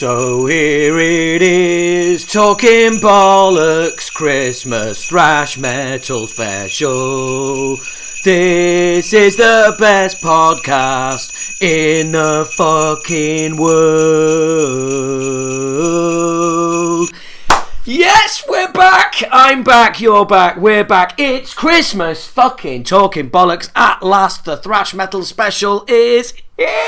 So here it is, talking bollocks, Christmas thrash metal special. This is the best podcast in the fucking world. Yes, we're back. I'm back. You're back. We're back. It's Christmas fucking talking bollocks. At last, the thrash metal special is here.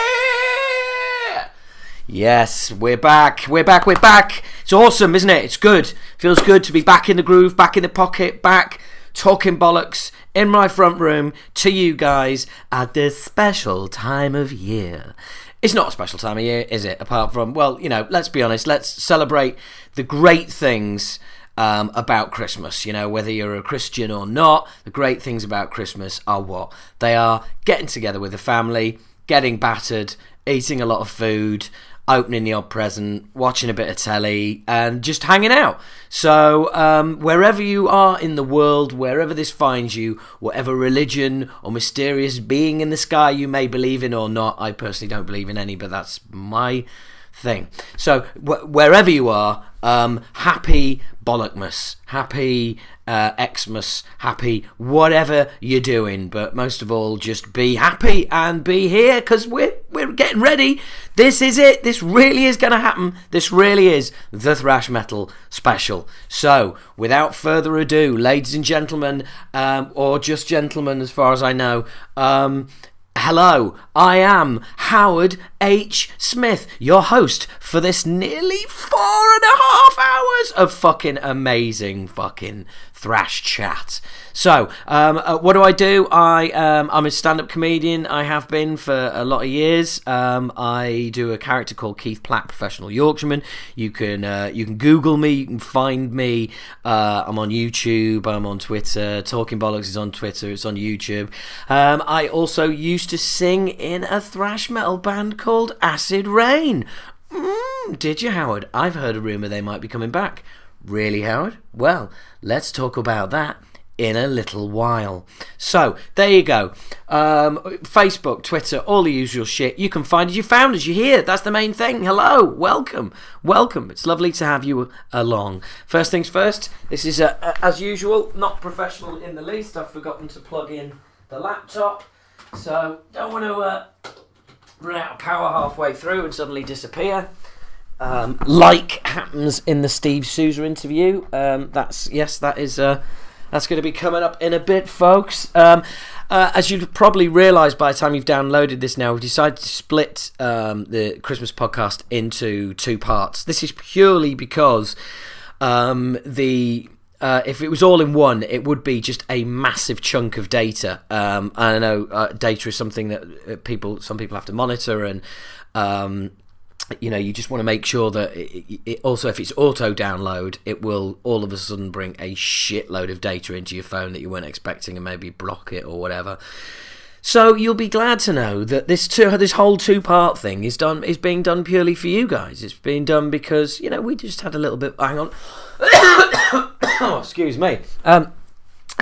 Yes, we're back. We're back. It's awesome, isn't it? It's good. Feels good to be back in the groove, back in the pocket, back talking bollocks in my front room to you guys at this special time of year. It's not a special time of year, is it? Apart from, well, you know, let's be honest, let's celebrate the great things about Christmas. You know, whether you're a Christian or not, the great things about Christmas are what? They are getting together with the family, getting battered, eating a lot of food, opening the odd present, watching a bit of telly, and just hanging out. So wherever you are in the world, wherever this finds you, whatever religion or mysterious being in the sky you may believe in or not, I personally don't believe in any, but that's my thing. So wherever you are, happy Bollockmas, happy Xmas, happy whatever you're doing, but most of all, just be happy and be here, because we're getting ready. This is it. This really is going to happen. This really is the thrash metal special. So without further ado, ladies and gentlemen, or just gentlemen as far as I know, hello, I am Howard H. Smith, your host for this nearly 4.5 hours of fucking amazing fucking thrash chat. So, what do? I'm a stand-up comedian. I have been for a lot of years. I do a character called Keith Platt, professional Yorkshireman. You can Google me. You can find me. I'm on YouTube. I'm on Twitter. Talking Bollocks is on Twitter. It's on YouTube. I also used to sing in a thrash metal band called Acid Rain. Did you, Howard? I've heard a rumour they might be coming back. Really, Howard? Well, let's talk about that in a little while. So, there you go. Facebook, Twitter, all the usual shit. You can find us. You found us. You're here. That's the main thing. Hello. Welcome. It's lovely to have you along. First things first. This is, as usual, not professional in the least. I've forgotten to plug in the laptop. So, don't want to run out of power halfway through and suddenly disappear. Like happens in the Steve Sousa interview. That's going to be coming up in a bit, folks. As you've probably realised by the time you've downloaded this now, we've decided to split the Christmas podcast into two parts. This is purely because if it was all in one, it would be just a massive chunk of data. I know data is something that some people have to monitor, and you know, you just want to make sure that it also, if it's auto download, it will all of a sudden bring a shitload of data into your phone that you weren't expecting and maybe block it or whatever. So you'll be glad to know that this whole two-part thing is being done purely for you guys. It's being done because, you know, we just had a little bit. Hang on. Oh, excuse me.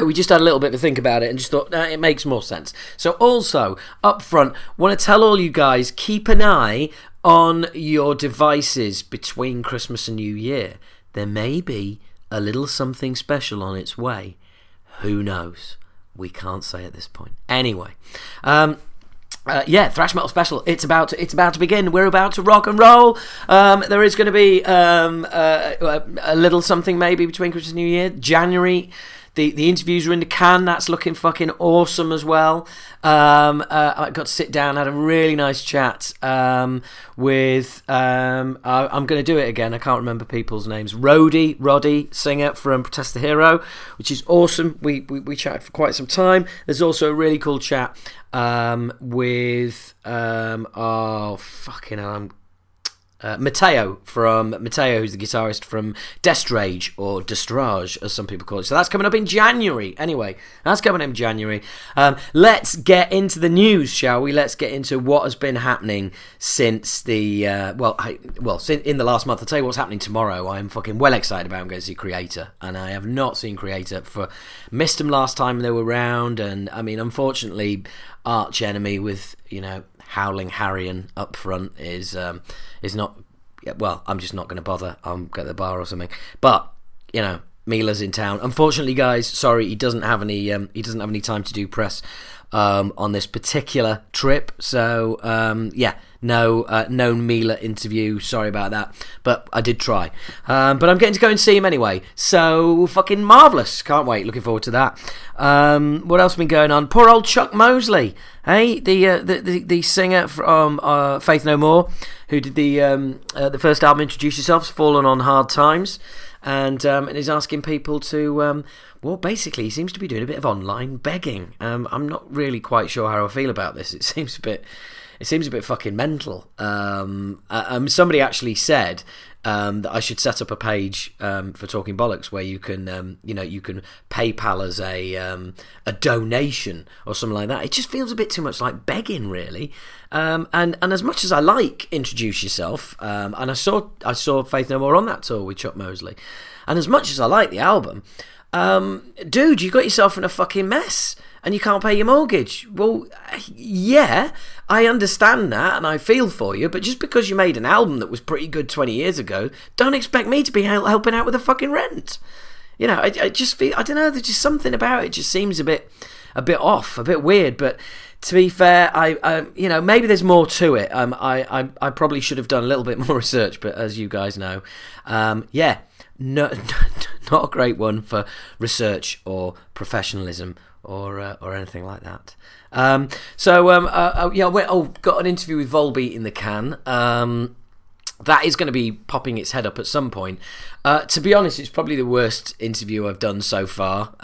We just had a little bit to think about it and just thought, it makes more sense. So also, up front, want to tell all you guys, keep an eye on your devices between Christmas and New Year. There may be a little something special on its way. Who knows? We can't say at this point. Anyway, thrash metal special. It's about to begin. We're about to rock and roll. There is going to be a little something maybe between Christmas and New Year. January. The interviews are in the can. That's looking fucking awesome as well. I got to sit down, had a really nice chat with. I'm going to do it again. I can't remember people's names. Roddy, singer from Protest the Hero, which is awesome. We chatted for quite some time. There's also a really cool chat with Matteo, who's the guitarist from Destrage, or Destrage as some people call it. So that's coming up in January. Anyway, that's coming in January. Let's get into the news, shall we? Let's get into what has been happening since the in the last month. I'll tell you what's happening tomorrow. I'm fucking well excited about. I'm going to see Creator, and I have not seen Creator missed them last time they were around, and I mean, unfortunately, arch enemy with, you know, Howling Harrion up front is not well, I'm just not going to bother. I'm going to the bar or something. But Mila's in town. Unfortunately, guys, sorry, he doesn't have any time to do press on this particular trip. So no Mila interview. Sorry about that, but I did try. But I'm getting to go and see him anyway. So fucking marvellous. Can't wait. Looking forward to that. What else has been going on? Poor old Chuck Mosley. Hey, the singer from Faith No More, who did the first album, Introduce Yourself, has fallen on hard times. And is asking people to, basically he seems to be doing a bit of online begging. I'm not really quite sure how I feel about this. It seems a bit fucking mental. Somebody actually said that I should set up a page for Talking Bollocks where you can, you can PayPal as a donation or something like that. It just feels a bit too much like begging, really. And as much as I like Introduce Yourself, and I saw Faith No More on that tour with Chuck Mosley, and as much as I like the album, dude, you got yourself in a fucking mess. And you can't pay your mortgage. Well, yeah, I understand that and I feel for you, but just because you made an album that was pretty good 20 years ago, don't expect me to be helping out with the fucking rent. I just feel, I don't know, there's just something about it just seems a bit off, a bit weird, but to be fair, I maybe there's more to it. I probably should have done a little bit more research, but as you guys know, no, not a great one for research or professionalism or anything like that. Got an interview with Volbeat in the can. That is going to be popping its head up at some point. To be honest, it's probably the worst interview I've done so far.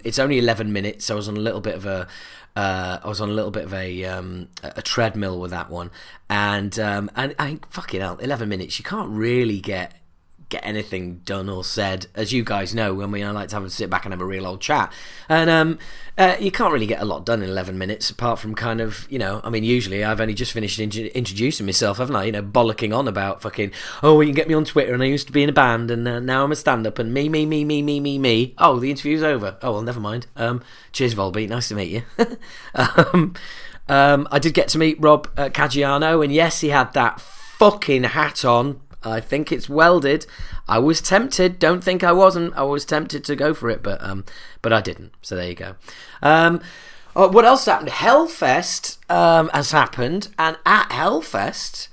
It's only 11 minutes, so I was on a little bit of a treadmill with that one, and I fucking hell, 11 minutes. You can't really get anything done or said, as you guys know, when I like to sit back and have a real old chat, and you can't really get a lot done in 11 minutes apart from kind of, usually I've only just finished introducing myself, haven't I, bollocking on about fucking, you can get me on Twitter and I used to be in a band and now I'm a stand-up and me, oh, the interview's over, oh well, never mind, cheers Volbeat, nice to meet you. I did get to meet Rob Caggiano, and yes, he had that fucking hat on. I think it's welded. I was tempted. Don't think I wasn't. I was tempted to go for it, but I didn't. So there you go. What else happened? Hellfest has happened, and at Hellfest,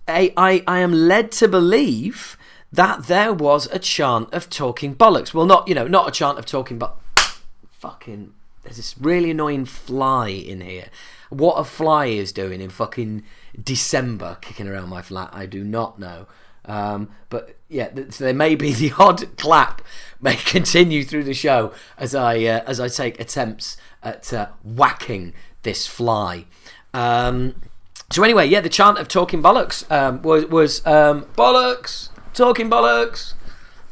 I am led to believe that there was a chant of Talking Bollocks. Well, not a chant of Talking fucking. There's this really annoying fly in here. What a fly is doing in fucking December kicking around my flat, I do not know. But yeah, so there may be the odd clap may continue through the show as I take attempts at whacking this fly. So anyway, yeah, the chant of Talking Bollocks was Bollocks, Talking Bollocks,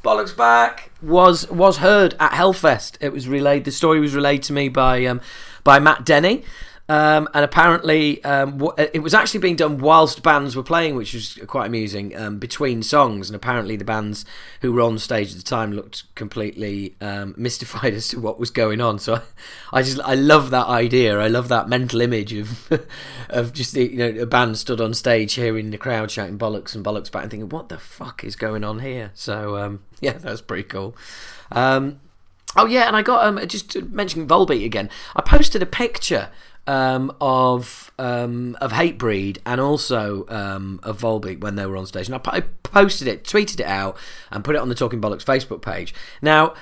Bollocks back was heard at Hellfest. It was relayed. The story was relayed to me by Matt Denny. And apparently it was actually being done whilst bands were playing, which was quite amusing, between songs. And apparently the bands who were on stage at the time looked completely mystified as to what was going on. So I love that idea. I love that mental image of just a band stood on stage hearing the crowd shouting bollocks and bollocks back and thinking, what the fuck is going on here? So yeah, that was pretty cool. Oh yeah, and I got just mentioning Volbeat again. I posted a picture of Hatebreed and also of Volbeat when they were on stage, and I posted it, tweeted it out, and put it on the Talking Bollocks Facebook page. Now,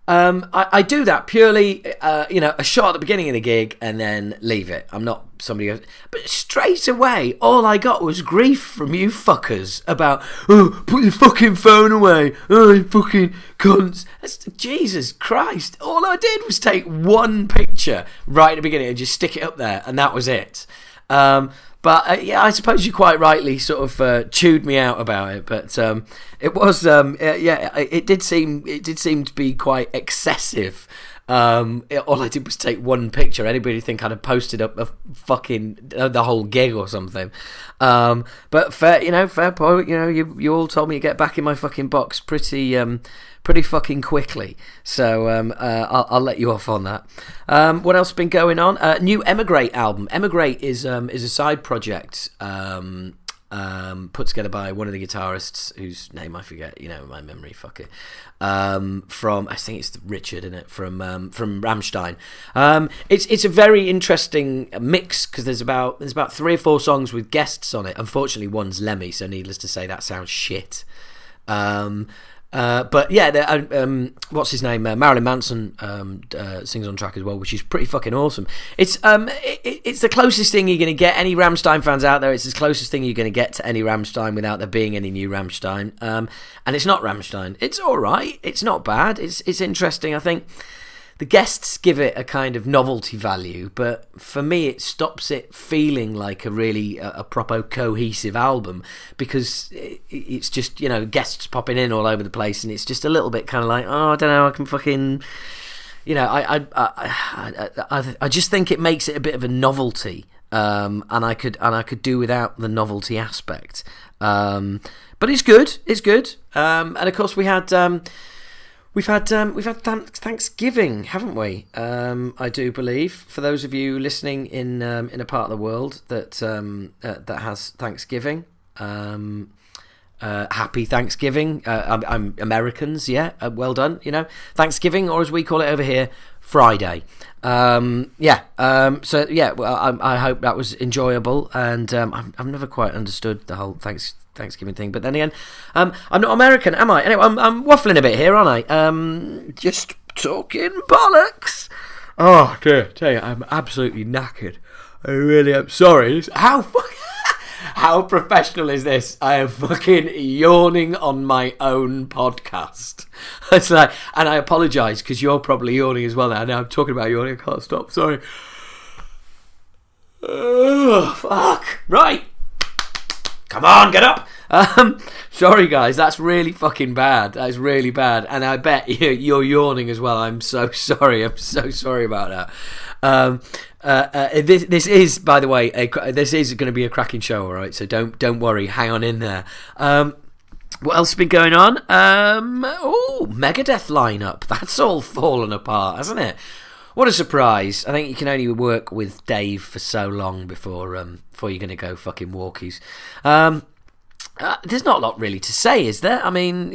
I do that purely, a shot at the beginning of the gig and then leave it. I'm not somebody else. But straight away, all I got was grief from you fuckers about, put your fucking phone away, you fucking cunts. Jesus Christ. All I did was take one picture right at the beginning and just stick it up there, and that was it. But yeah, I suppose you quite rightly sort of chewed me out about it. But it was, it did seem to be quite excessive. All I did was take one picture. Anybody think I'd have posted up a fucking the whole gig or something? But fair point. You all told me to get back in my fucking box pretty fucking quickly. So I'll let you off on that. What else has been going on? New Emigrate album. Emigrate is a side project put together by one of the guitarists whose name I forget. My memory, fuck it. From, I think it's Richard, isn't it? From Rammstein. It's a very interesting mix because there's about 3 or 4 songs with guests on it. Unfortunately, one's Lemmy, so needless to say, that sounds shit. But yeah, what's his name? Marilyn Manson sings on track as well, which is pretty fucking awesome. It's the closest thing you're going to get. Any Rammstein fans out there, it's the closest thing you're going to get to any Rammstein without there being any new Rammstein. And it's not Rammstein. It's all right. It's not bad. It's interesting. I think the guests give it a kind of novelty value, but for me it stops it feeling like a proper cohesive album, because it's just, guests popping in all over the place, and it's just a little bit kind of like, oh, I don't know, I can fucking, I just think it makes it a bit of a novelty, and I could do without the novelty aspect, but it's good, and of course We've had Thanksgiving, haven't we? I do believe, for those of you listening in a part of the world that has Thanksgiving. Happy Thanksgiving. I'm Americans, yeah. Well done. Thanksgiving, or as we call it over here, Friday. So yeah. Well, I hope that was enjoyable, and I've never quite understood the whole Thanksgiving thing, but then again, I'm not American, am I? Anyway, I'm waffling a bit here, aren't I? Just talking bollocks. Oh dear, tell you, I'm absolutely knackered. I really am. Sorry. How professional is this? I am fucking yawning on my own podcast. It's like, and I apologise because you're probably yawning as well now. Now I'm talking about yawning, I can't stop. Sorry. Oh, fuck. Right. Come on, get up. Sorry guys, that's really fucking bad. That is really bad, and I bet you're yawning as well. I'm so sorry. I'm so sorry about that. This is, by the way, this is going to be a cracking show. All right, so don't worry. Hang on in there. What else has been going on? Megadeth lineup. That's all fallen apart, hasn't it? What a surprise. I think you can only work with Dave for so long before you're going to go fucking walkies. There's not a lot really to say, is there? I mean,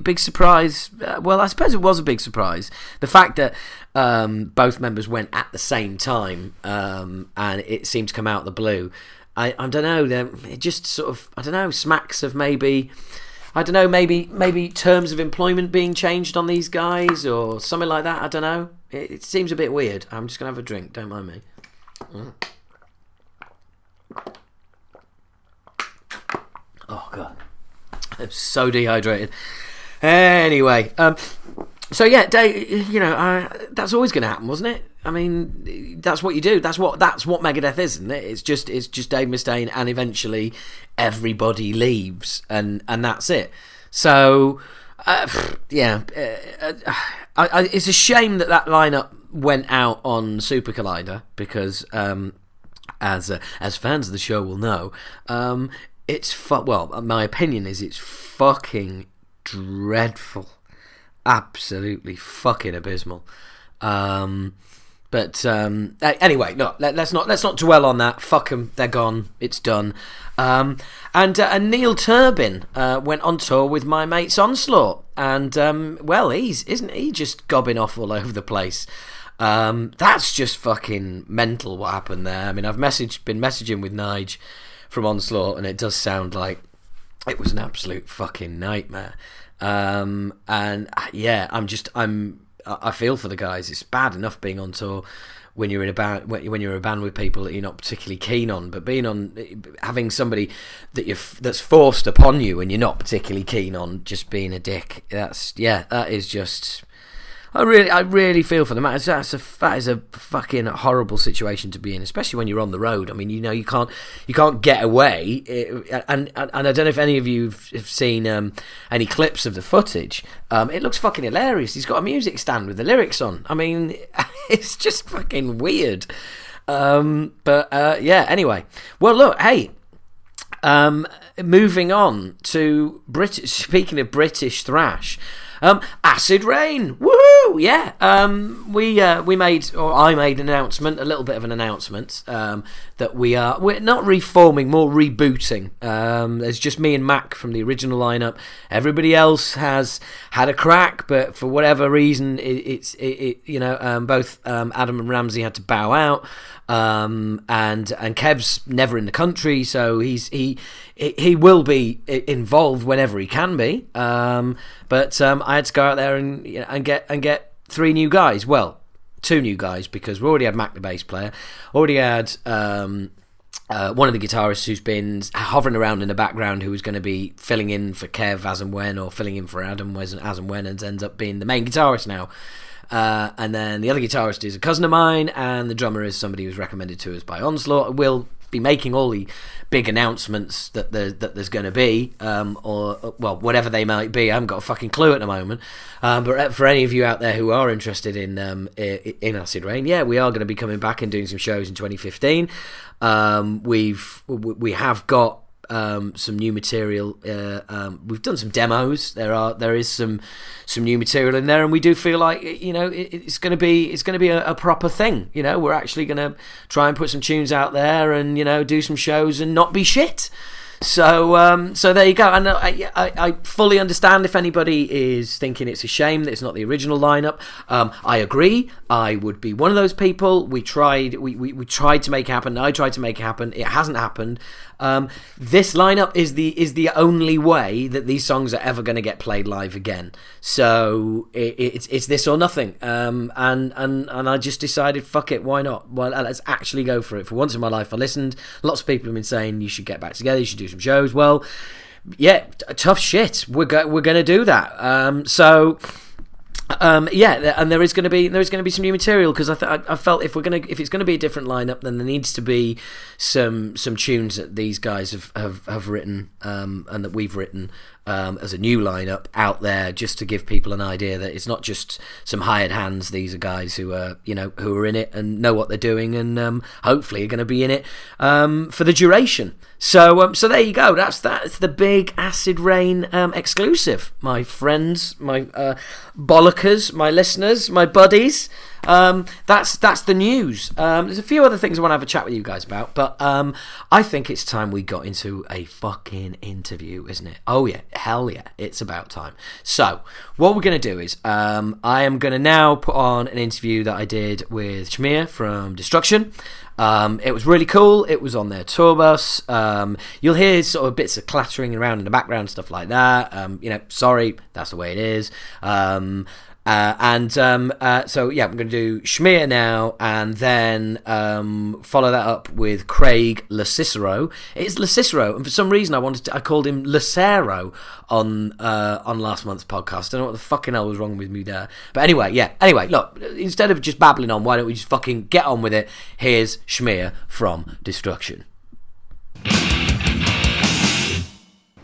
big surprise. Well, I suppose it was a big surprise. The fact that both members went at the same time, and it seemed to come out of the blue. I don't know. It just sort of, I don't know, smacks of maybe terms of employment being changed on these guys or something like that. I don't know. It seems a bit weird. I'm just going to have a drink. Don't mind me. Oh, God. I'm so dehydrated. Anyway. So, yeah, Dave, that's always going to happen, wasn't it? I mean, that's what you do. That's what Megadeth is, isn't it? It's just Dave Mustaine, and eventually everybody leaves, and that's it. So, it's a shame that lineup went out on Super Collider because, as fans of the show will know, my opinion is it's fucking dreadful, absolutely fucking abysmal. But anyway, no, let's not dwell on that. Fuck them, they're gone. It's done. And Neil Turbin went on tour with my mates Onslaught, and isn't he just gobbing off all over the place? That's just fucking mental what happened there. I mean, I've been messaging with Nige from Onslaught, and it does sound like it was an absolute fucking nightmare. And yeah, I feel for the guys. It's bad enough being on tour when you're in a band, when you're a band with people that you're not particularly keen on, but having somebody that's forced upon you and you're not particularly keen on, just being a dick. That is just. I really feel for them. That is a fucking horrible situation to be in, especially when you're on the road. I mean, you can't get away. And I don't know if any of you have seen any clips of the footage. It looks fucking hilarious. He's got a music stand with the lyrics on. I mean, it's just fucking weird. Anyway. Well, look, hey. Moving on to British. Speaking of British thrash. Acid Rain, woohoo! Woo! Yeah. We made, or I made an announcement, a little bit of an announcement, that we're not reforming, more rebooting. There's just me and Mac from the original lineup. Everybody else has had a crack, but for whatever reason, both Adam and Ramsey had to bow out. And Kev's never in the country, so he will be involved whenever he can be. But I had to go out there and get 3 new guys. Well, 2 new guys, because we already had Mac the bass player, already had one of the guitarists who's been hovering around in the background, who was going to be filling in for Kev as and when, or filling in for Adam as and when, and ends up being the main guitarist now. And then the other guitarist is a cousin of mine, and the drummer is somebody who's recommended to us by Onslaught. We'll be making all the big announcements that there's going to be, or whatever they might be. I haven't got a fucking clue at the moment. But for any of you out there who are interested in Acid Rain, yeah, we are going to be coming back and doing some shows in 2015. We have got some new material. We've done some demos. There is some new material in there, and we do feel like it's going to be a proper thing. We're actually going to try and put some tunes out there, and do some shows and not be shit. So there you go. And I fully understand if anybody is thinking it's a shame that it's not the original lineup. I agree. I would be one of those people. We tried to make it happen. I tried to make it happen. It hasn't happened. This lineup is the only way that these songs are ever going to get played live again. So it's this or nothing. And I just decided, fuck it, why not? Well, let's actually go for it. For once in my life, I listened. Lots of people have been saying you should get back together. You should do some shows. Well, yeah, tough shit. We're going to do that. And there is going to be some new material, because I felt if it's going to be a different lineup, then there needs to be some tunes that these guys have written, and that we've written as a new lineup out there, just to give people an idea that it's not just some hired hands. These are guys who are who are in it and know what they're doing, and hopefully are going to be in it for the duration. So there you go. That's the big Acid Rain exclusive, my friends, my bollockers, my listeners, my buddies. That's the news. There's a few other things I want to have a chat with you guys about, but I think it's time we got into a fucking interview, isn't it? Oh yeah, hell yeah, it's about time. So what we're going to do is I am going to now put on an interview that I did with Schirmer from Destruction. It was really cool. It was on their tour bus. You'll hear sort of bits of clattering around in the background, stuff like that. Sorry, that's the way it is. So yeah, I'm going to do Schirmer now, and then follow that up with Craig Locicero. It's Locicero, and for some reason I called him Locero on last month's podcast. I don't know what the fucking hell was wrong with me there. But anyway, look, instead of just babbling on, why don't we just fucking get on with it? Here's Schirmer from Destruction.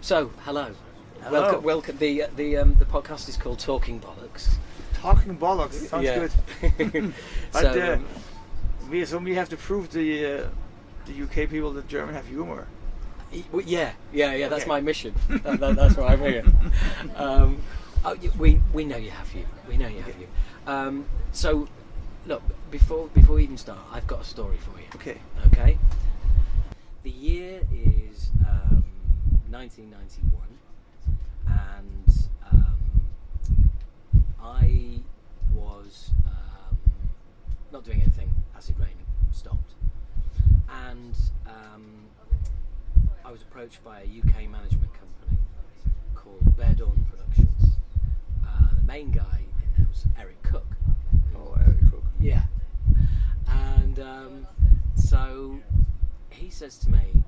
So, hello. Welcome. The podcast is called Talking Bollocks. Talking Bollocks, sounds good. But we have to prove the UK people that German have humor. Yeah. Okay. That's my mission. That's why I'm here. We know you have humor. We know you have humor. So, look, before we even start, I've got a story for you. Okay. The year is 1991, and I was not doing anything. Acid Rain stopped, and I was approached by a UK management company called Bear Dawn Productions. The main guy in there was Eric Cook. Oh, Eric Cook. Yeah. And so he says to me,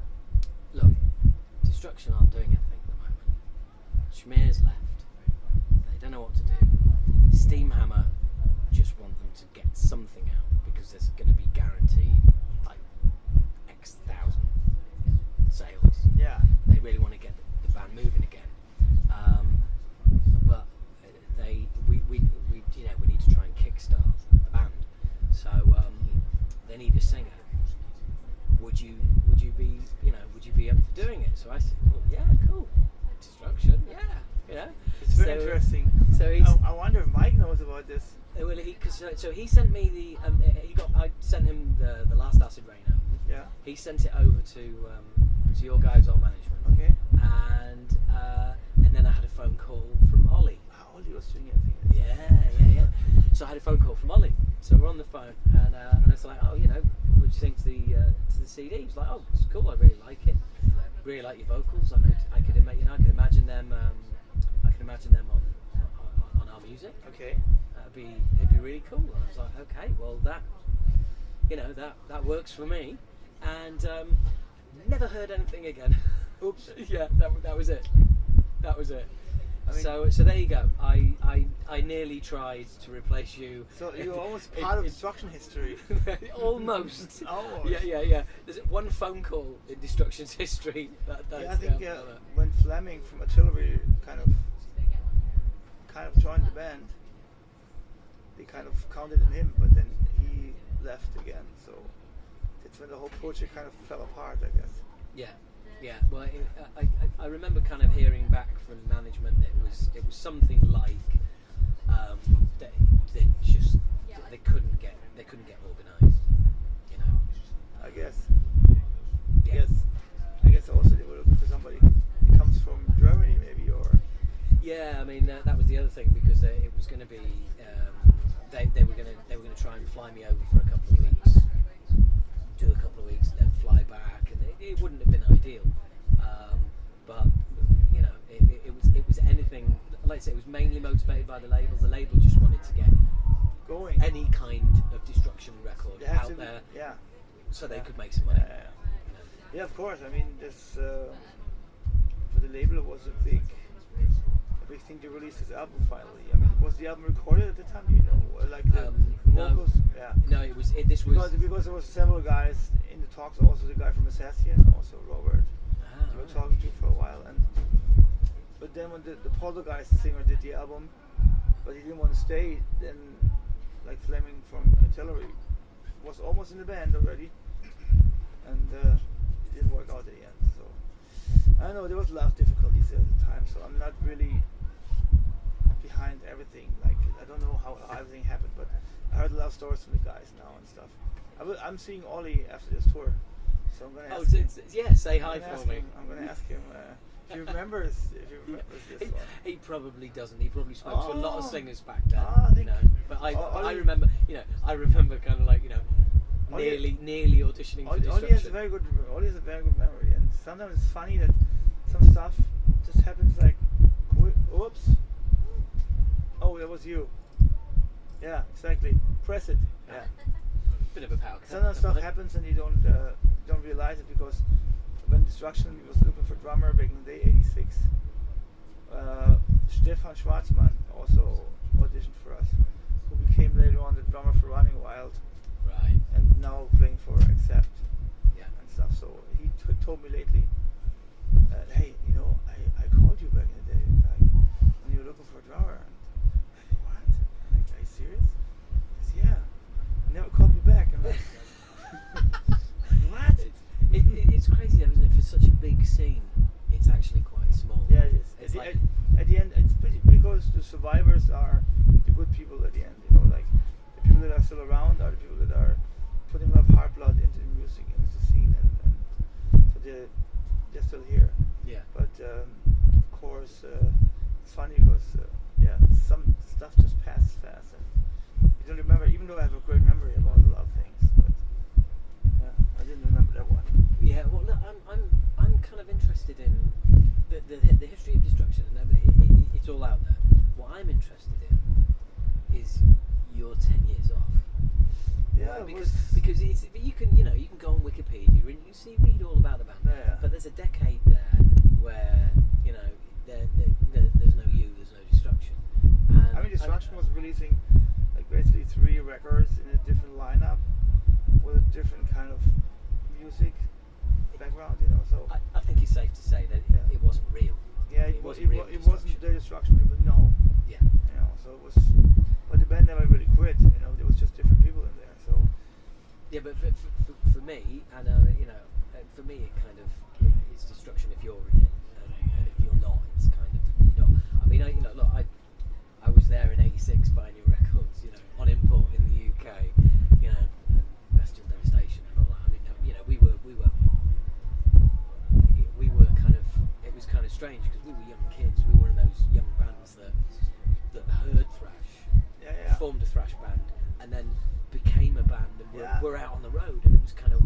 look, Destruction aren't doing anything at the moment. Schirmer's left. They don't know what to do. Steamhammer just want them to get something out, because there's going to be guaranteed like X thousand sales. Yeah. They really want to get the band moving again. But we need to try and kickstart the band. So they need a singer. Would you be up for doing it? So I said, well, yeah, cool. Destruction, yeah. It's very interesting. So I wonder if Mike knows about this. So he sent me I sent him the last Acid Rain album. Yeah. He sent it over to your guys on management. Okay. And then I had a phone call from Ollie. Ollie was doing everything. Yeah. So I had a phone call from Ollie. So we're on the phone, and I was like, what do you think to the CD? He was like, it's cool. I really like it. Really like your vocals. I could imagine them. I could imagine them on our music. Okay. It'd be really cool. And I was like, okay, well that works for me. And never heard anything again. Oops. Yeah, that was it. That was it. I mean, so there you go. I nearly tried to replace you. So you're almost part of Destruction history. Almost. Almost. Yeah. There's one phone call in Destruction's history. I think when Fleming from Artillery kind of joined the band, they kind of counted on him, but then he left again. So that's when the whole project kind of fell apart, I guess. Yeah. Well, I remember kind of hearing back from management that it was something like they couldn't get organised, I guess. Yeah. Yes. I guess also they were looking for somebody that comes from Germany, maybe, or. Yeah, I mean that was the other thing, because it was going to be they were going to try and fly me over for a couple of weeks, do a couple of weeks, and then fly back, and it wouldn't have been ideal. But it was anything. Like I say, it was mainly motivated by the label. The label just wanted to get going any kind of Destruction record out there, so they could make some money. Yeah, of course. I mean, this for the label it was a big thing to release this album finally. I mean, was the album recorded at the time? Do you know, like the vocals? No, this was because there was several guys in the talks. Also, the guy from Assassin, also Robert. We were talking to for a while, but then when the Poltergeist singer did the album, but he didn't want to stay, then like Fleming from Artillery was almost in the band already, and it didn't work out at the end. So I don't know, there was a lot of difficulties at the time, so I'm not really behind everything. Like, I don't know how everything happened, but I heard a lot of stories from the guys now and stuff. I'm seeing Ollie after this tour, so I'm going to ask him. Say hi for me. I'm going to ask him if he remembers this one. He probably doesn't. He probably spoke to a lot of singers back then. But I remember, I remember kind of like, nearly auditioning for Destruction. Ollie has a very good memory, and sometimes it's funny that some stuff just happens like, oops. Oh, that was you. Yeah, exactly. Press it. Yeah. Bit of a power cut. Sometimes stuff happens and you don't realize it, because when Destruction was looking for drummer back in the day, '86, Stefan Schwarzmann also auditioned for us, who became later on the drummer for Running Wild. Right. And now playing for Accept. Yeah. And stuff. So he told me lately, hey, I called you back in the day, like, when you were looking for a drummer. And what? Like, are you serious? He says, yeah. You never called me back. I'm like, what? It's crazy though, isn't it? For such a big scene, it's actually quite small. Yeah, it is. It's at the end, it's because the survivors are the good people at the end. Like the people that are still around are the people that are putting a lot of heart blood into the music and into the scene, and so they're still here. Yeah. But of course, it's funny because some stuff just passes fast, and you don't remember. Even though I have a great memory about a lot of things, but I didn't remember that one. Yeah. Well, look, I'm kind of interested in the history of Destruction, and it's all out there. What I'm interested in is your 10 years off. Yeah, because you can go on Wikipedia and you can read all about the band. Yeah. But there's a decade there where there's no there's no Destruction. And I mean, Destruction was releasing like basically 3 records in a different lineup with a different kind of music background, So I think it's safe to say that it wasn't real. Yeah, it wasn't the Destruction people. No. Yeah. So it was, but the band never really quit. There was just different people in there. So. Yeah, but for me, and for me, it kind of it's Destruction if you're in it, and if you're not, it's kind of not. I mean, look, I was there in '86 buying your records, on import in the UK, you know, and Bestial Devastation and all that. I mean, you know, we were kind of, it was kind of strange because we were young kids. We were one of those young bands that heard thrash, formed a thrash band, and then became a band, and we're out on the road, and it was kind of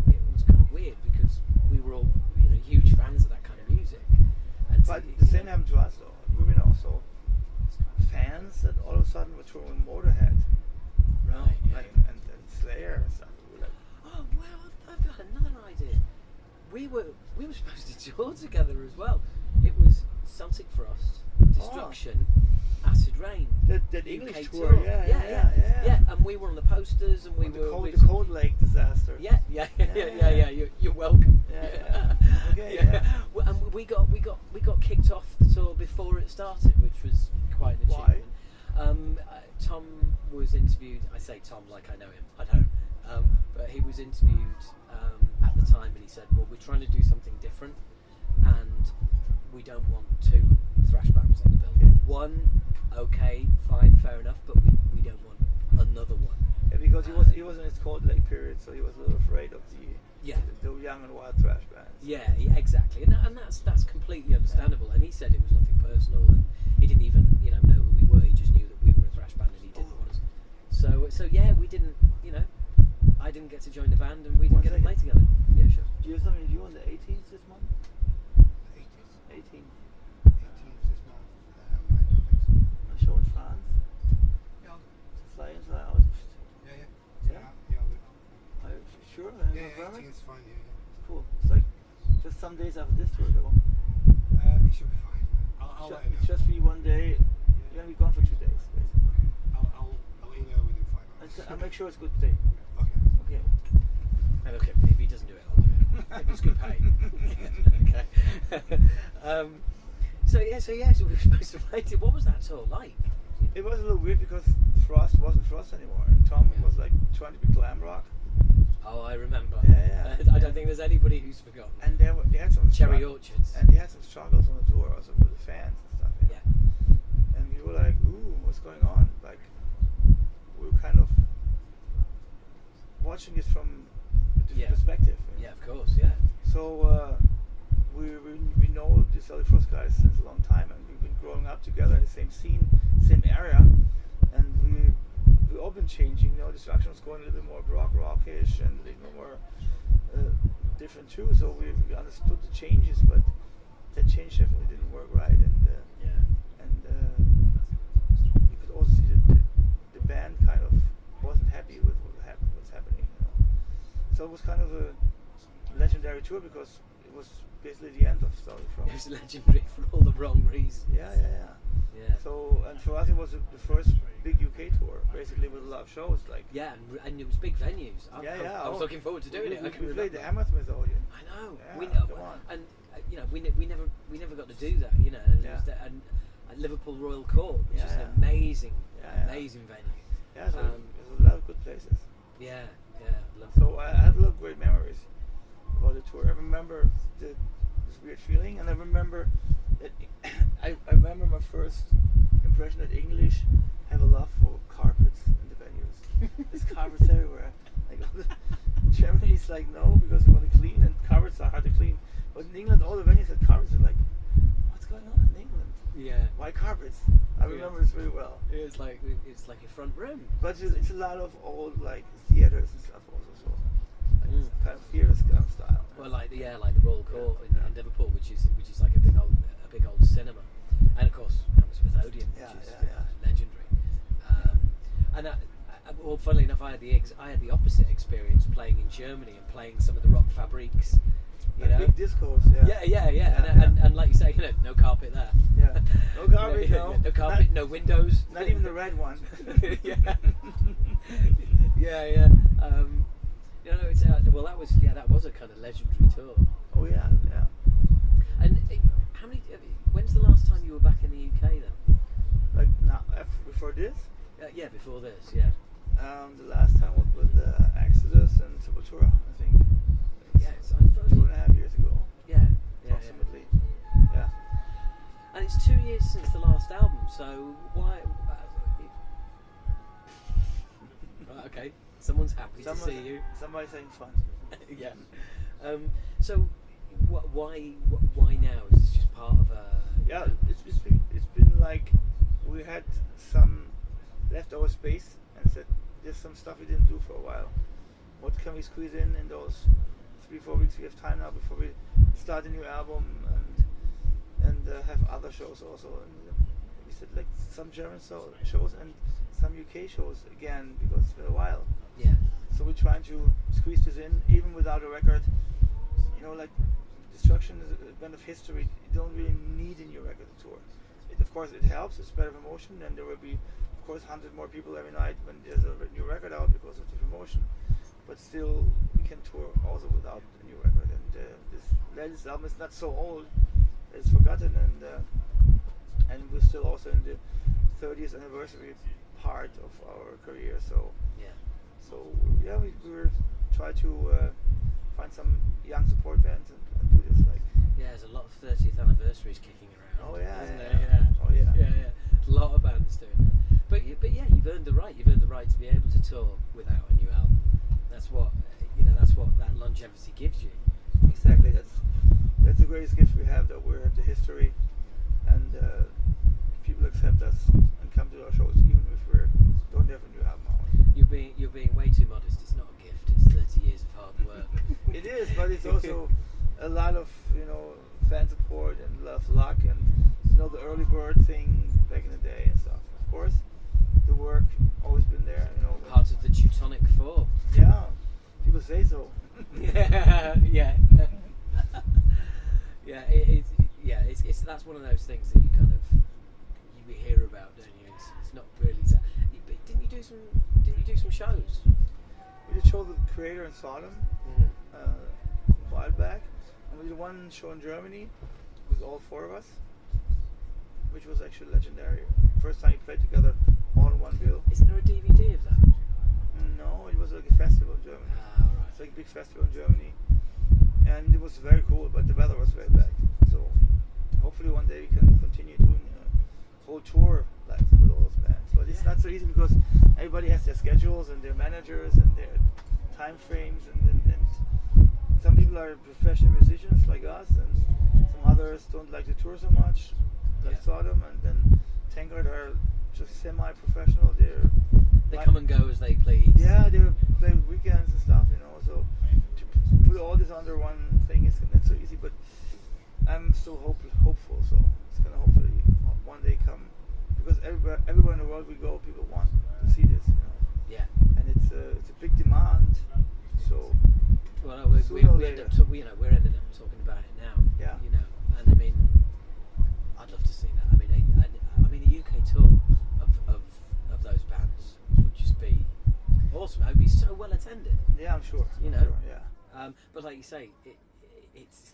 weird because we were all, you know, huge fans of that kind of music. And but the same happened to us though. We've been also fans that all of a sudden were touring Motorhead, Right, yeah. like, and Slayer and stuff. We were like, oh well, I've got another idea. We were supposed to tour together as well. It was Celtic Frost, Destruction, Acid Rain. that UK English tour, yeah. And we were on the posters, and we the were the Cold Lake disaster. Yeah. You're welcome. Yeah. Okay. Yeah. Well, and we got kicked off the tour before it started, which was quite an Why? achievement. Tom was interviewed. I say Tom like I know him. I don't. But he was interviewed at the time, and he said, "Well, we're trying to do something different, and we don't want two thrash bands on the bill. One, okay, fine, fair enough, but we don't want another one." Yeah, because he was in his Cold Lake period, so he was a little afraid of the young and wild thrash bands. Yeah, exactly, and that's completely understandable. And he said it was nothing personal, and he didn't even know who we were. He just knew that we were a thrash band, and he didn't want us. So yeah, we didn't. I didn't get to join the band, and we didn't get to play together. Yeah, sure. Do you have something to do on the 18th this month? 18th. 18th this month. I don't think so. A show in France. Yeah. Fly in, fly out. Yeah. Are you sure? Yeah, 18th is fine. Yeah. Cool. It's like just some days after this tour, though. It should be fine. I'll let you know. It's just be one day. You're gonna be gone for 2 days, basically. I'll let you know within 5 hours. I'll make sure it's a good day. Okay. Okay. And okay, if he doesn't do it, I'll do it. If it's good pay. Okay. So we were supposed to play. What was that tour like? It was a little weird because Frost wasn't Frost anymore, and Tom was like trying to be glam rock. Oh, I remember. Yeah. I don't think there's anybody who's forgotten. And they had some Cherry Orchards. and they had some struggles on the tour also with the fans and stuff. Yeah. And we were like, ooh, what's going on? Like, we were kind of watching it from a different perspective. Yeah, of course, yeah. So we know the Celtic Frost guys since a long time, and we've been growing up together in the same scene, same area, and we all been changing. Destruction was going a little bit more rockish and a little bit more different too. So we understood the changes, but that change definitely didn't work right, and you could also see that the band kind of wasn't happy with what's happening. So it was kind of a legendary tour because it was basically the end of Celtic Frost. It was legendary for all the wrong reasons. Yeah. So, and for us it was the first big UK tour, basically with a lot of shows. Like and it was big venues. I was Oh, looking forward to doing it. We played the Hammersmith audience. I know. Yeah, We know, come on. and we never got to do that. And it was and at Liverpool Royal Court, which is an amazing venue. Yeah, so there's a lot of good places. Yeah. So I have a lot of great memories about the tour. I remember this weird feeling, and I remember that I remember my first impression that English have a love for carpets in the venues. There's carpets everywhere. Like Germany's like no, because we want to clean, and carpets are hard to clean. But in England, all the venues had carpets. Are like, what's going on in England? Yeah. Why carpets? I remember this really well. It's like your front room. But it's a lot of old like theaters and stuff also. So like kind of theater style. Well, like the Royal Court in Liverpool, which is like a big old cinema, and of course Hammersmith Odeon, which is legendary. Well, funnily enough, I had the opposite experience playing in Germany and playing some of the rock fabrics. Big discos. Yeah. And like you say, no carpet there. Yeah. No carpet. No carpet. No windows. Not even the red one. Yeah. That was a kind of legendary tour. Oh yeah. And when's the last time you were back in the UK then? Like now, before this? Yeah, before this, yeah. The last time was with Exodus and Sepultura, I think. Yeah, it's 2.5 years ago. Yeah, approximately. Yeah. And it's 2 years since the last album, so why? Okay, someone's happy to see you. Somebody's saying it's fun. Yeah. So, why now? Is this just part of a? Yeah, it's been like we had some leftover space and said there's some stuff we didn't do for a while. What can we squeeze in those 3-4 weeks we have time now before we start a new album and have other shows also. And we said like some German shows and some UK shows again because it's been a while. Yeah. So we're trying to squeeze this in even without a record. You know, like Destruction is a band of history. You don't really need a new record to tour. Of course it helps, it's better promotion, and there will be of course 100 more people every night when there's a new record out because of the promotion. But still, we can tour also without a new record. And this latest album is not so old; it's forgotten, and we're still also in the 30th anniversary part of our career. So yeah, we're try to find some young support bands and do this. Like there's a lot of 30th anniversaries kicking around. Oh yeah, isn't yeah. there? Oh yeah. Yeah. A lot of bands doing that. But yeah, you've earned the right. You've earned the right to be able to tour without a new album. That's what that longevity gives you. Exactly. That's the greatest gift we have. That we have the history, and people accept us and come to our shows even if we don't have a new album out. You're being way too modest. It's not a gift. It's 30 years of hard work. It is, but it's also a lot of fan support and luck and the early bird thing back in the day and stuff. Of course, the work always been there. Part of the Teutonic Four. Yeah, people say so. Yeah. It's that's one of those things that you kind of you hear about, don't you? It's not really. But didn't you do some shows? We did show the Creator in Sodom a while back, and we did one show in Germany with all 4 of us, which was actually legendary. First time we played together all in one bill. Isn't there a DVD of that? No, it was like a festival in Germany. Ah, right. It's like a big festival in Germany, and it was very cool, but the weather was very bad. So hopefully one day we can continue doing a whole tour like with all those bands. But it's not so easy because everybody has their schedules and their managers and their time frames, and some people are professional musicians like us, and some others don't like to tour so much, like Sodom, and then Tankard are just semi-professional. They come and go as they please. Yeah, they play weekends and stuff, So to put all this under one thing is not so easy, but I'm still hopeful. So it's gonna hopefully one day come, because everywhere in the world we go, people want to see this, Yeah. And it's a big demand. So well, no, we end up we're ended up talking about it now. Yeah. And I mean, I'd love to see that. I mean, a UK tour of those bands would just be awesome. It would be so well attended. Yeah, I'm sure. I'm sure, yeah. But like you say, it's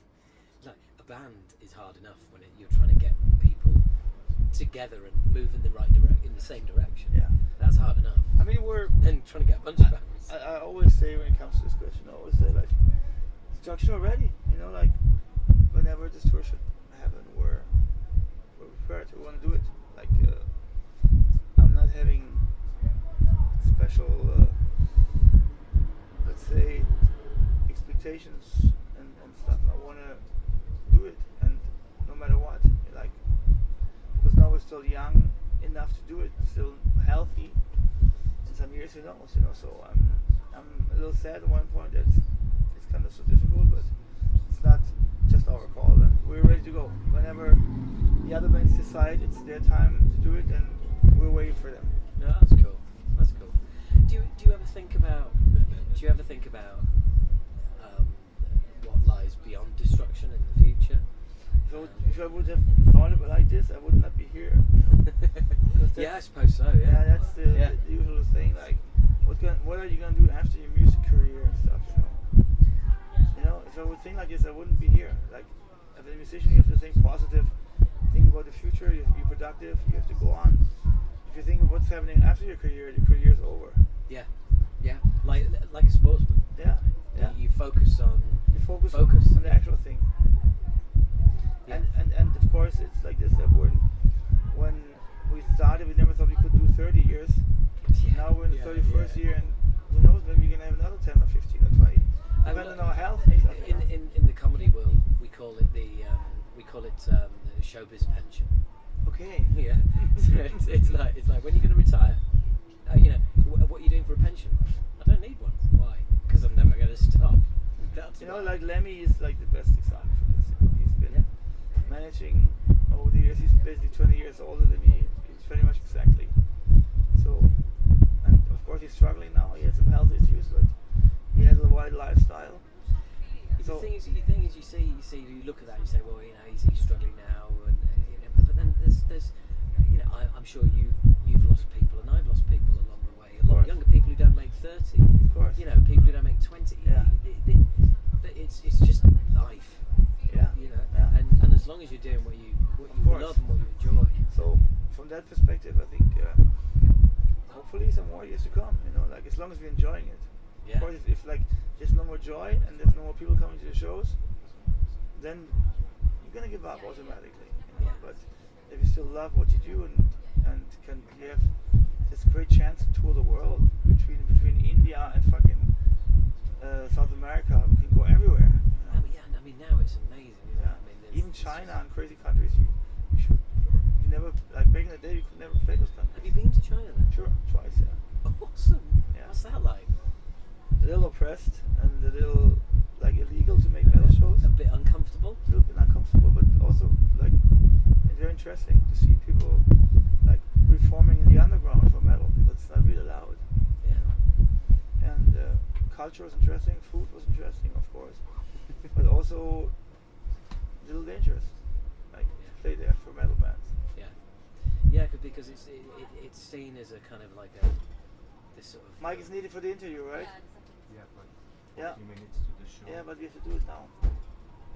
like a band is hard enough when you're trying to get people together and move in the same direction. Yeah. That's hard enough. I mean, then trying to get a bunch of bands. I always say when it comes to this question, I always say like, Destruction already. Like whenever this tour should happen, we're prepared. We want to do it. Like I'm not having special, let's say, expectations and stuff. I want to do it, and no matter what, like, because now we're still young enough to do it, still healthy. In some years, who knows, So I'm a little sad at one point that it's kind of so difficult, but it's not just our call. And we're ready to go. Whenever the other bands decide it's their time to do it, then we're waiting for them. No, that's cool. That's cool. Do you ever think about what lies beyond Destruction in the future? If I would have thought about it like this, I would not be here. Yeah, I suppose so. Yeah, Yeah, that's the usual thing. Like, what are you gonna do after your music career and stuff? If I would think like this, I wouldn't be here. Like, as a musician, you have to think positive, think about the future. You have to be productive. You have to go on. If you think of what's happening after your career is over. Yeah. Like a sportsman. Yeah. You focus on. You focus on the actual thing. Yeah. And of course, it's like this. That when we started, we never thought we could do 30 years. Yeah. Now we're in the 31st year, and it showbiz pension. Okay. Yeah, so it's like when you're going to retire. What are you doing for a pension? I don't need one. Why? Because I'm never going to stop. That's Like Lemmy is like the best example for this. He's been managing over the years. He's basically 20 years older than me. He's very much exactly. So, and of course he's struggling now. He had some health issues, but he has a wide lifestyle. The thing is, you look at that, you say, well, he's struggling now, but then there's I'm sure you've lost people, and I've lost people along the way. A lot of younger people who don't make 30, of course. People who don't make 20. Yeah. It's just life. Yeah. And as long as you're doing what you love and what you enjoy. So from that perspective, I think hopefully some more years to come. Like as long as we're enjoying it. Yeah. Of course, if like there's no more joy and there's no more people coming to the shows, then you're gonna give up automatically. But if you still love what you do and you have this great chance to tour the world between India and fucking South America, we can go everywhere. I mean now it's amazing. Even China and crazy countries, you never, like back in the day, you could never play those countries. Have you been to China then? Sure, twice, yeah. Awesome. Yeah. What's that like? A little oppressed and a little like illegal to make metal shows. A bit uncomfortable. A little bit uncomfortable, but also like very interesting to see people like performing in the underground for metal because it's not really loud. Yeah. And culture was interesting, food was interesting, of course, but also a little dangerous. Like play there for metal bands. Yeah, because it's seen as a kind of like this sort of. Mike is needed for the interview, right? Yeah, but Yeah. 40 minutes to the show. Yeah, but we have to do it now.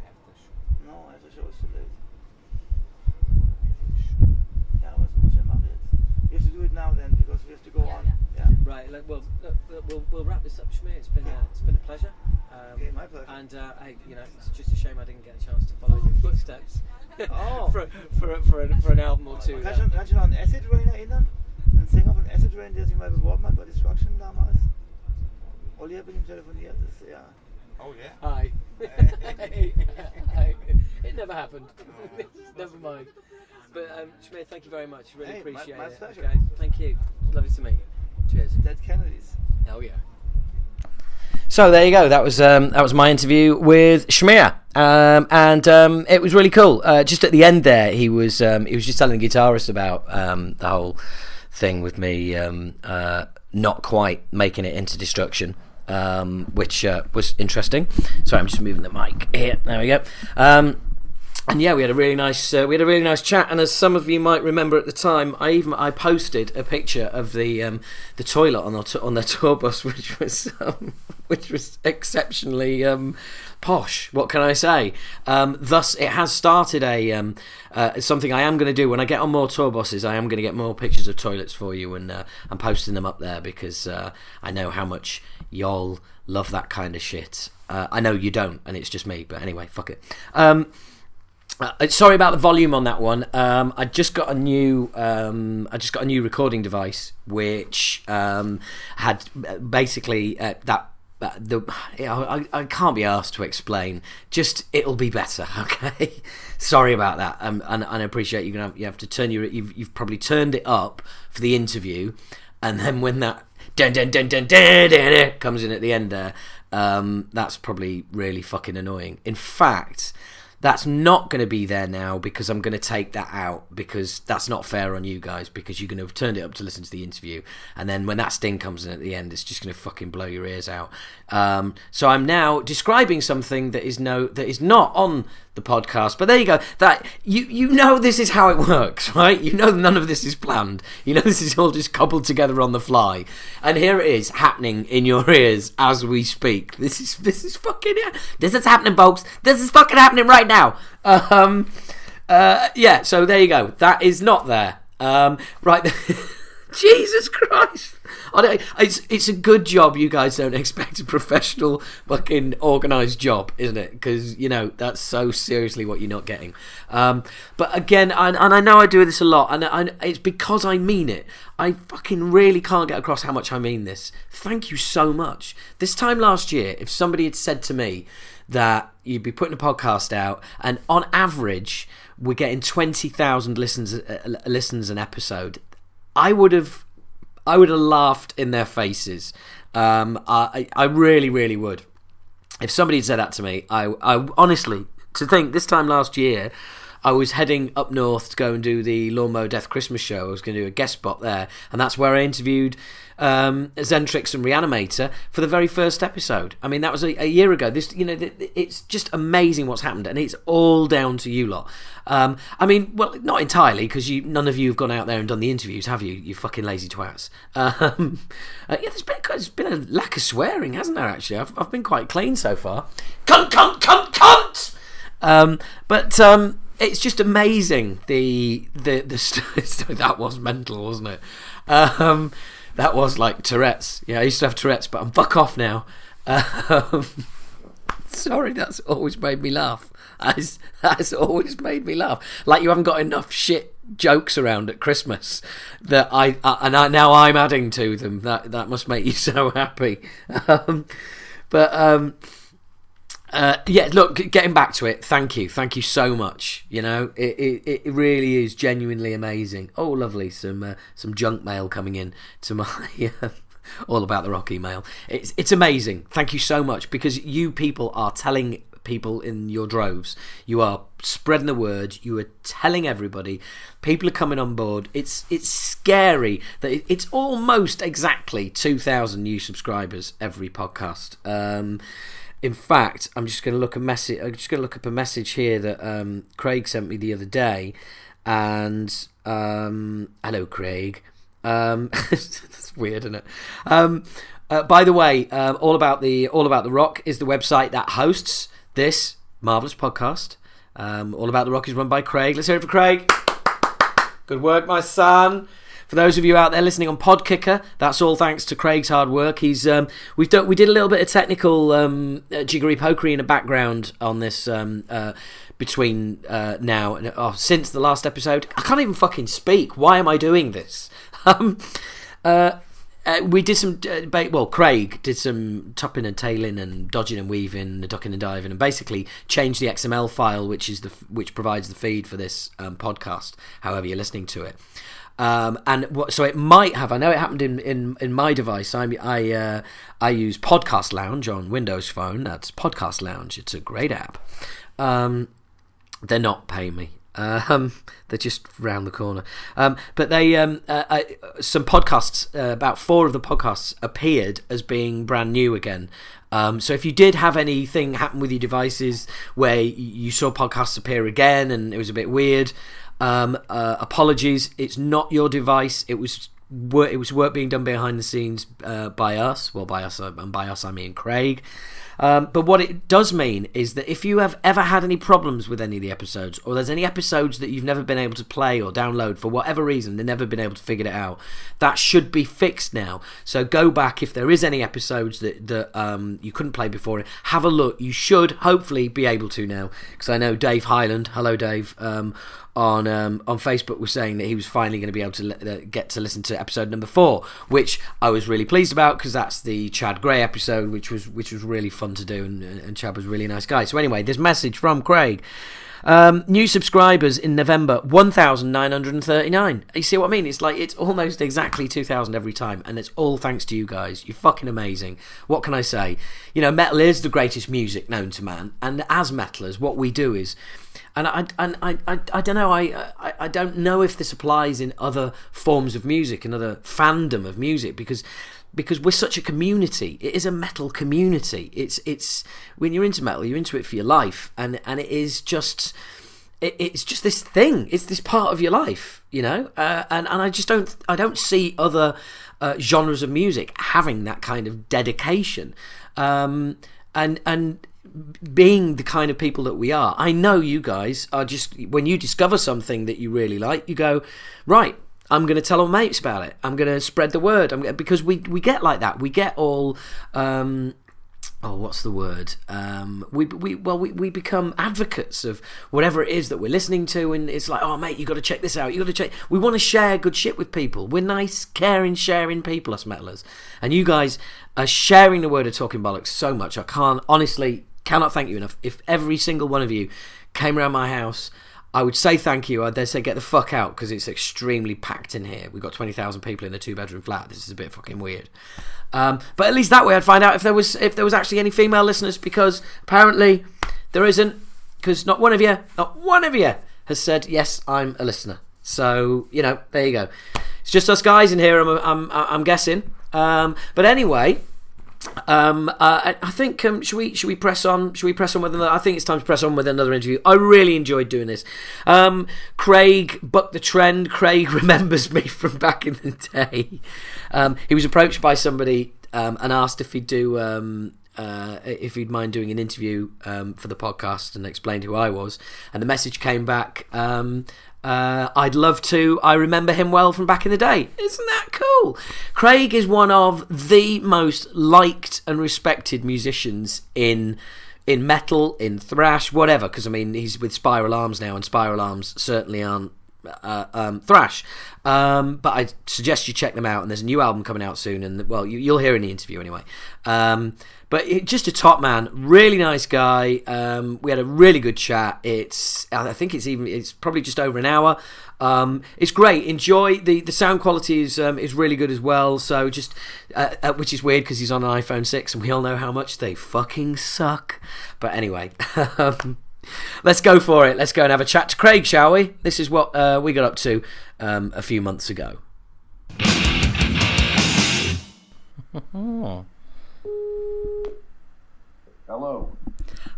After show. No, after show is too late. Yeah, was muss ich machen jetzt? We have to do it now then because we have to go on. Yeah. Right. Well, we'll wrap this up, Schirmer. It's been a pleasure. Okay, my pleasure. And it's just a shame I didn't get a chance to follow your footsteps. Oh. for an album or two. Kannst du noch an Acid Rain erinnern? Ein Sänger von Acid Rain, der sich mal beworben hat bei Destruction damals? Olli hat mit ihm telefoniert, das ist ja. Oh yeah. Hi. It never happened. Never mind. But Schirmer, thank you very much. Really Hey, appreciate my it. pleasure. Okay, thank you. Lovely to meet you. Cheers. Dead Kennedys. Hell yeah. So there you go. That was my interview with Schirmer, and it was really cool. Just at the end there, he was just telling the guitarist about the whole thing with me not quite making it into Destruction, which was interesting. Sorry, I'm just moving the mic here. There we go. And yeah, we had a really nice chat. And as some of you might remember at the time, I posted a picture of the toilet on their tour bus, which was exceptionally posh. What can I say? Thus, it has started something I am going to do when I get on more tour buses. I am going to get more pictures of toilets for you, and I'm posting them up there because I know how much y'all love that kind of shit. I know you don't, and it's just me. But anyway, fuck it. Sorry about the volume on that one. I just got a new recording device which had basically I can't be asked to explain. Just it'll be better, okay? Sorry about that. And I appreciate you have to turn you've probably turned it up for the interview, and then when that dun dun dun dun dun dun comes in at the end there, that's probably really fucking annoying. In fact, that's not going to be there now because I'm going to take that out because that's not fair on you guys because you're going to have turned it up to listen to the interview, and then when that sting comes in at the end, it's just going to fucking blow your ears out. So I'm now describing something that is not on the podcast, but there you go. That you know this is how it works, right? You know none of this is planned. You know this is all just cobbled together on the fly, and here it is happening in your ears as we speak. This is fucking this is happening, folks. This is fucking happening right now. Yeah. So there you go. That is not there. Right. Jesus Christ. It's a good job you guys don't expect a professional fucking organised job, isn't it? Because, that's so seriously what you're not getting. But again, and I know I do this a lot, and it's because I mean it. I fucking really can't get across how much I mean this. Thank you so much. This time last year, if somebody had said to me that you'd be putting a podcast out, and on average, we're getting 20,000 listens an episode. I would have laughed in their faces. I really, really would. If somebody had said that to me, I honestly, to think this time last year, I was heading up north to go and do the Lawnmower Death Christmas show. I was going to do a guest spot there, and that's where I interviewed Zentrix and Reanimator for the very first episode. I mean, that was a year ago. It's just amazing what's happened, and it's all down to you lot. I mean, well, not entirely, because none of you have gone out there and done the interviews, have you? You fucking lazy twats. There's been a lack of swearing, hasn't there? Actually, I've been quite clean so far. Cunt, cunt, cunt, cunt. But it's just amazing. The that was mental, wasn't it? That was like Tourette's. Yeah, I used to have Tourette's, but I'm fuck off now. Sorry, that's always made me laugh. That's always made me laugh. Like you haven't got enough shit jokes around at Christmas that now I'm adding to them. That must make you so happy. Yeah, look, getting back to it, thank you so much. You know, it really is genuinely amazing. Oh, lovely, some junk mail coming in to my all about the Rock email. It's amazing. Thank you so much, because you people are telling people in your droves. You are spreading the word. You are telling everybody. People are coming on board. It's scary that it's almost exactly 2,000 new subscribers every podcast. In fact, I'm just going to look up a message here that Craig sent me the other day, and hello, Craig. That's weird, isn't it? By the way, all about the Rock is the website that hosts this marvelous podcast. All About the Rock is run by Craig. Let's hear it for Craig. Good work, my son. For those of you out there listening on Podkicker, that's all thanks to Craig's hard work. We did a little bit of technical jiggery pokery in the background on this between now and since the last episode. I can't even fucking speak. Why am I doing this? We did some Craig did some topping and tailing and dodging and weaving, ducking and diving, and basically changed the XML file which provides the feed for this podcast, however you're listening to it. So it might have. I know it happened in my device. I use Podcast Lounge on Windows Phone. That's Podcast Lounge. It's a great app. They're not paying me. They're just round the corner. But they some podcasts, about 4 of the podcasts appeared as being brand new again. So if you did have anything happen with your devices where you saw podcasts appear again and it was a bit weird, apologies. It's not your device. It was work being done behind the scenes by us. Well, by us, and by us I mean Craig. But what it does mean is that if you have ever had any problems with any of the episodes, or there's any episodes that you've never been able to play or download for whatever reason, they've never been able to figure it out, that should be fixed now. So go back, if there is any episodes that you couldn't play before, have a look. You should hopefully be able to now, because I know Dave Highland, hello Dave, on Facebook was saying that he was finally going to be able to get to listen to episode number 4, which I was really pleased about, because that's the Chad Gray episode, which was really fun to do, and Chad was a really nice guy. So anyway, this message from Craig. New subscribers in November, 1,939. You see what I mean? It's like it's almost exactly 2,000 every time, and it's all thanks to you guys. You're fucking amazing. What can I say? You know, metal is the greatest music known to man, and as metalers, what we do is, and I don't know. I don't know if this applies in other forms of music and other fandom of music, because we're such a community. It is a metal community. It's when you're into metal, you're into it for your life, and it is just it's just this thing. It's this part of your life, you know. And I just don't see other genres of music having that kind of dedication. And being the kind of people that we are, I know you guys are just, when you discover something that you really like, you go, right, I'm going to tell our mates about it. I'm going to spread the word. Because we get like that. We get all, what's the word? We become advocates of whatever it is that we're listening to, and it's like, oh mate, you got to check this out. You got to check. We want to share good shit with people. We're nice, caring, sharing people, us metalers, and you guys are sharing the word of Talking Bollocks so much. I can't honestly cannot thank you enough. If every single one of you came around my house, I would say thank you. I'd then say get the fuck out because it's extremely packed in here. We've got 20,000 people in a 2-bedroom flat. This is a bit fucking weird. But at least that way I'd find out if there was actually any female listeners, because apparently there isn't, because not one of you has said yes, I'm a listener. So there you go. It's just us guys in here. I'm guessing. But anyway. I think should we press on? Should we press on with another? I think it's time to press on with another interview. I really enjoyed doing this. Craig bucked the trend. Craig remembers me from back in the day. He was approached by somebody and asked if he'd do if he'd mind doing an interview for the podcast, and explained who I was. And the message came back. I'd love to. I remember him well from back in the day. Isn't that cool? Craig is one of the most liked and respected musicians in metal, in thrash, whatever. Because he's with Spiral Arms now, and Spiral Arms certainly aren't thrash. But I suggest you check them out. And there's a new album coming out soon, and you'll hear in the interview anyway. But just a top man, really nice guy. We had a really good chat. I think it's probably just over an hour. It's great. Enjoy the sound quality is really good as well. So just which is weird because he's on an iPhone 6, and we all know how much they fucking suck. But anyway, let's go for it. Let's go and have a chat to Craig, shall we? This is what we got up to a few months ago.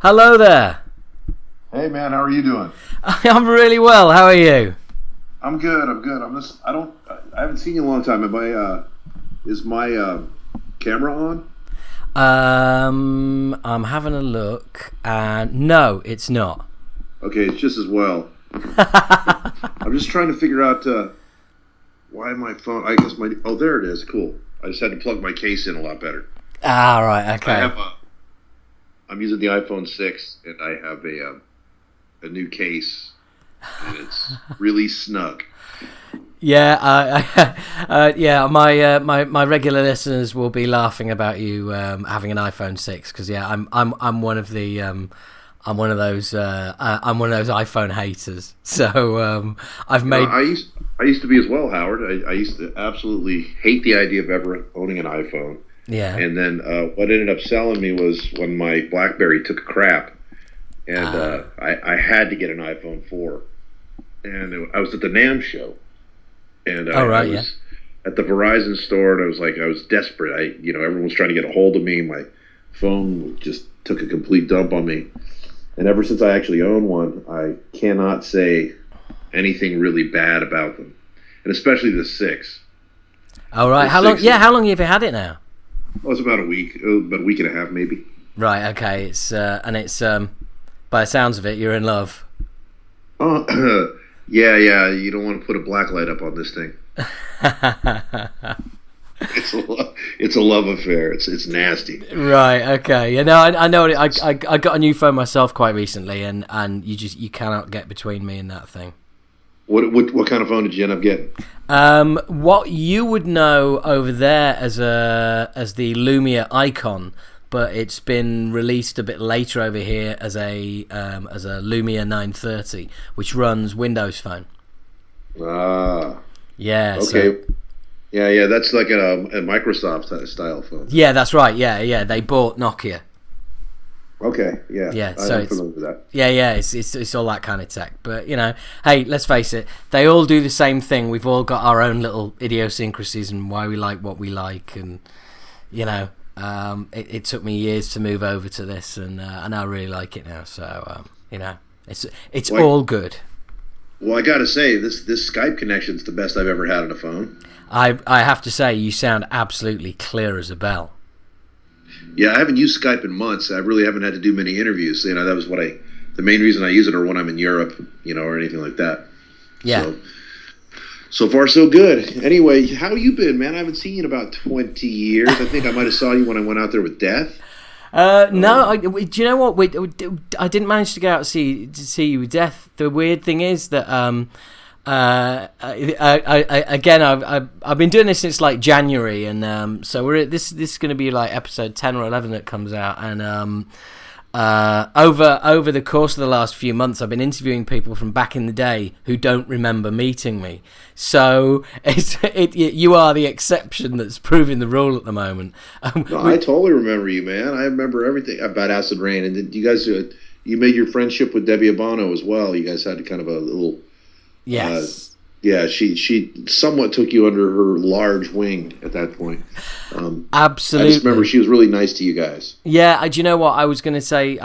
Hello there. Hey man, how are you doing? I'm really well. How are you? I'm good. I haven't seen you in a long time. Is my camera on? I'm having a look, and no, it's not. Okay, it's just as well. I'm just trying to figure out why my phone. I guess there it is. Cool. I just had to plug my case in a lot better. Ah, right. Okay. I'm using the iPhone 6, and I have a new case, and it's really snug. Yeah, my regular listeners will be laughing about you having an iPhone 6 because I'm one of the I'm one of those iPhone haters. So I've made. I used to be as well, Howard. I used to absolutely hate the idea of ever owning an iPhone. Yeah. And then what ended up selling me was when my BlackBerry took a crap, and I had to get an iPhone 4. And I was at the NAMM show, and I was at the Verizon store, and I was desperate. Everyone was trying to get a hold of me. My phone just took a complete dump on me, and ever since I actually own one, I cannot say anything really bad about them, and especially the 6. All right. How long? Yeah, how long have you had it now? Well, it's about a week and a half, maybe. Right. Okay. It's by the sounds of it, you're in love. Oh, yeah. You don't want to put a black light up on this thing. It's a love affair. It's nasty. Right. Okay. I know. I got a new phone myself quite recently, and you cannot get between me and that thing. What kind of phone did you end up getting? What you would know over there as the Lumia Icon, but it's been released a bit later over here as a Lumia 930, which runs Windows Phone. Ah. Yeah. Okay. So, yeah. That's like a Microsoft style phone. Yeah, that's right. Yeah. They bought Nokia. Okay, yeah. Yeah, I'm familiar with that. Yeah, it's all that kind of tech. But, hey, let's face it, they all do the same thing. We've all got our own little idiosyncrasies and why we like what we like. And, it took me years to move over to this, and I really like it now. So, it's all good. Well, I got to say, this Skype connection's the best I've ever had on a phone. I have to say, you sound absolutely clear as a bell. Yeah, I haven't used Skype in months. I really haven't had to do many interviews. That was the main reason I use it, or when I'm in Europe, or anything like that. Yeah. So far, so good. Anyway, how you been, man? I haven't seen you in about 20 years. I think I might have saw you when I went out there with Death. No, do you know what? I didn't manage to go out to see you with Death. The weird thing is that I've been doing this since like January, and so this is going to be like episode 10 or 11 that comes out, and Over the course of the last few months, I've been interviewing people from back in the day who don't remember meeting me. So you are the exception that's proving the rule at the moment. No, I totally remember you, man. I remember everything about Acid Rain. And then you guys, you made your friendship with Debbie Abano as well. You guys had kind of a little... Yes. Yeah, she somewhat took you under her large wing at that point. Absolutely. I just remember she was really nice to you guys. Yeah, do you know what I was going to say?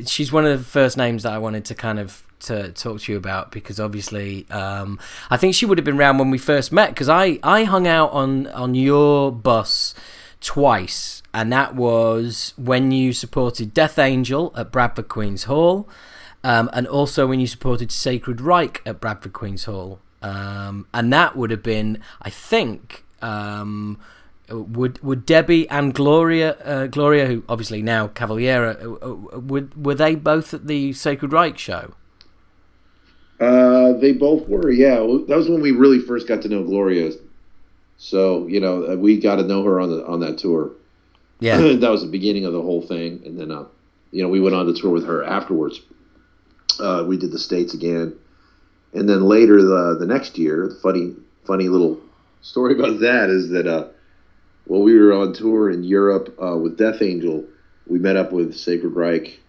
She's one of the first names that I wanted to kind of to talk to you about, because obviously I think she would have been around when we first met, because I hung out on your bus twice, and that was when you supported Death Angel at Bradford Queen's Hall, and also when you supported Sacred Reich at Bradford Queen's Hall. And that would have been, I think, would Debbie and Gloria, who obviously now Cavaliera, were they both at the Sacred Reich show? They both were, yeah. That was when we really first got to know Gloria. So, we got to know her on that tour. Yeah. That was the beginning of the whole thing. And then, we went on the tour with her afterwards. We did the States again. And then later, the next year, the funny little story about that is that while we were on tour in Europe with Death Angel, we met up with Sacred Reich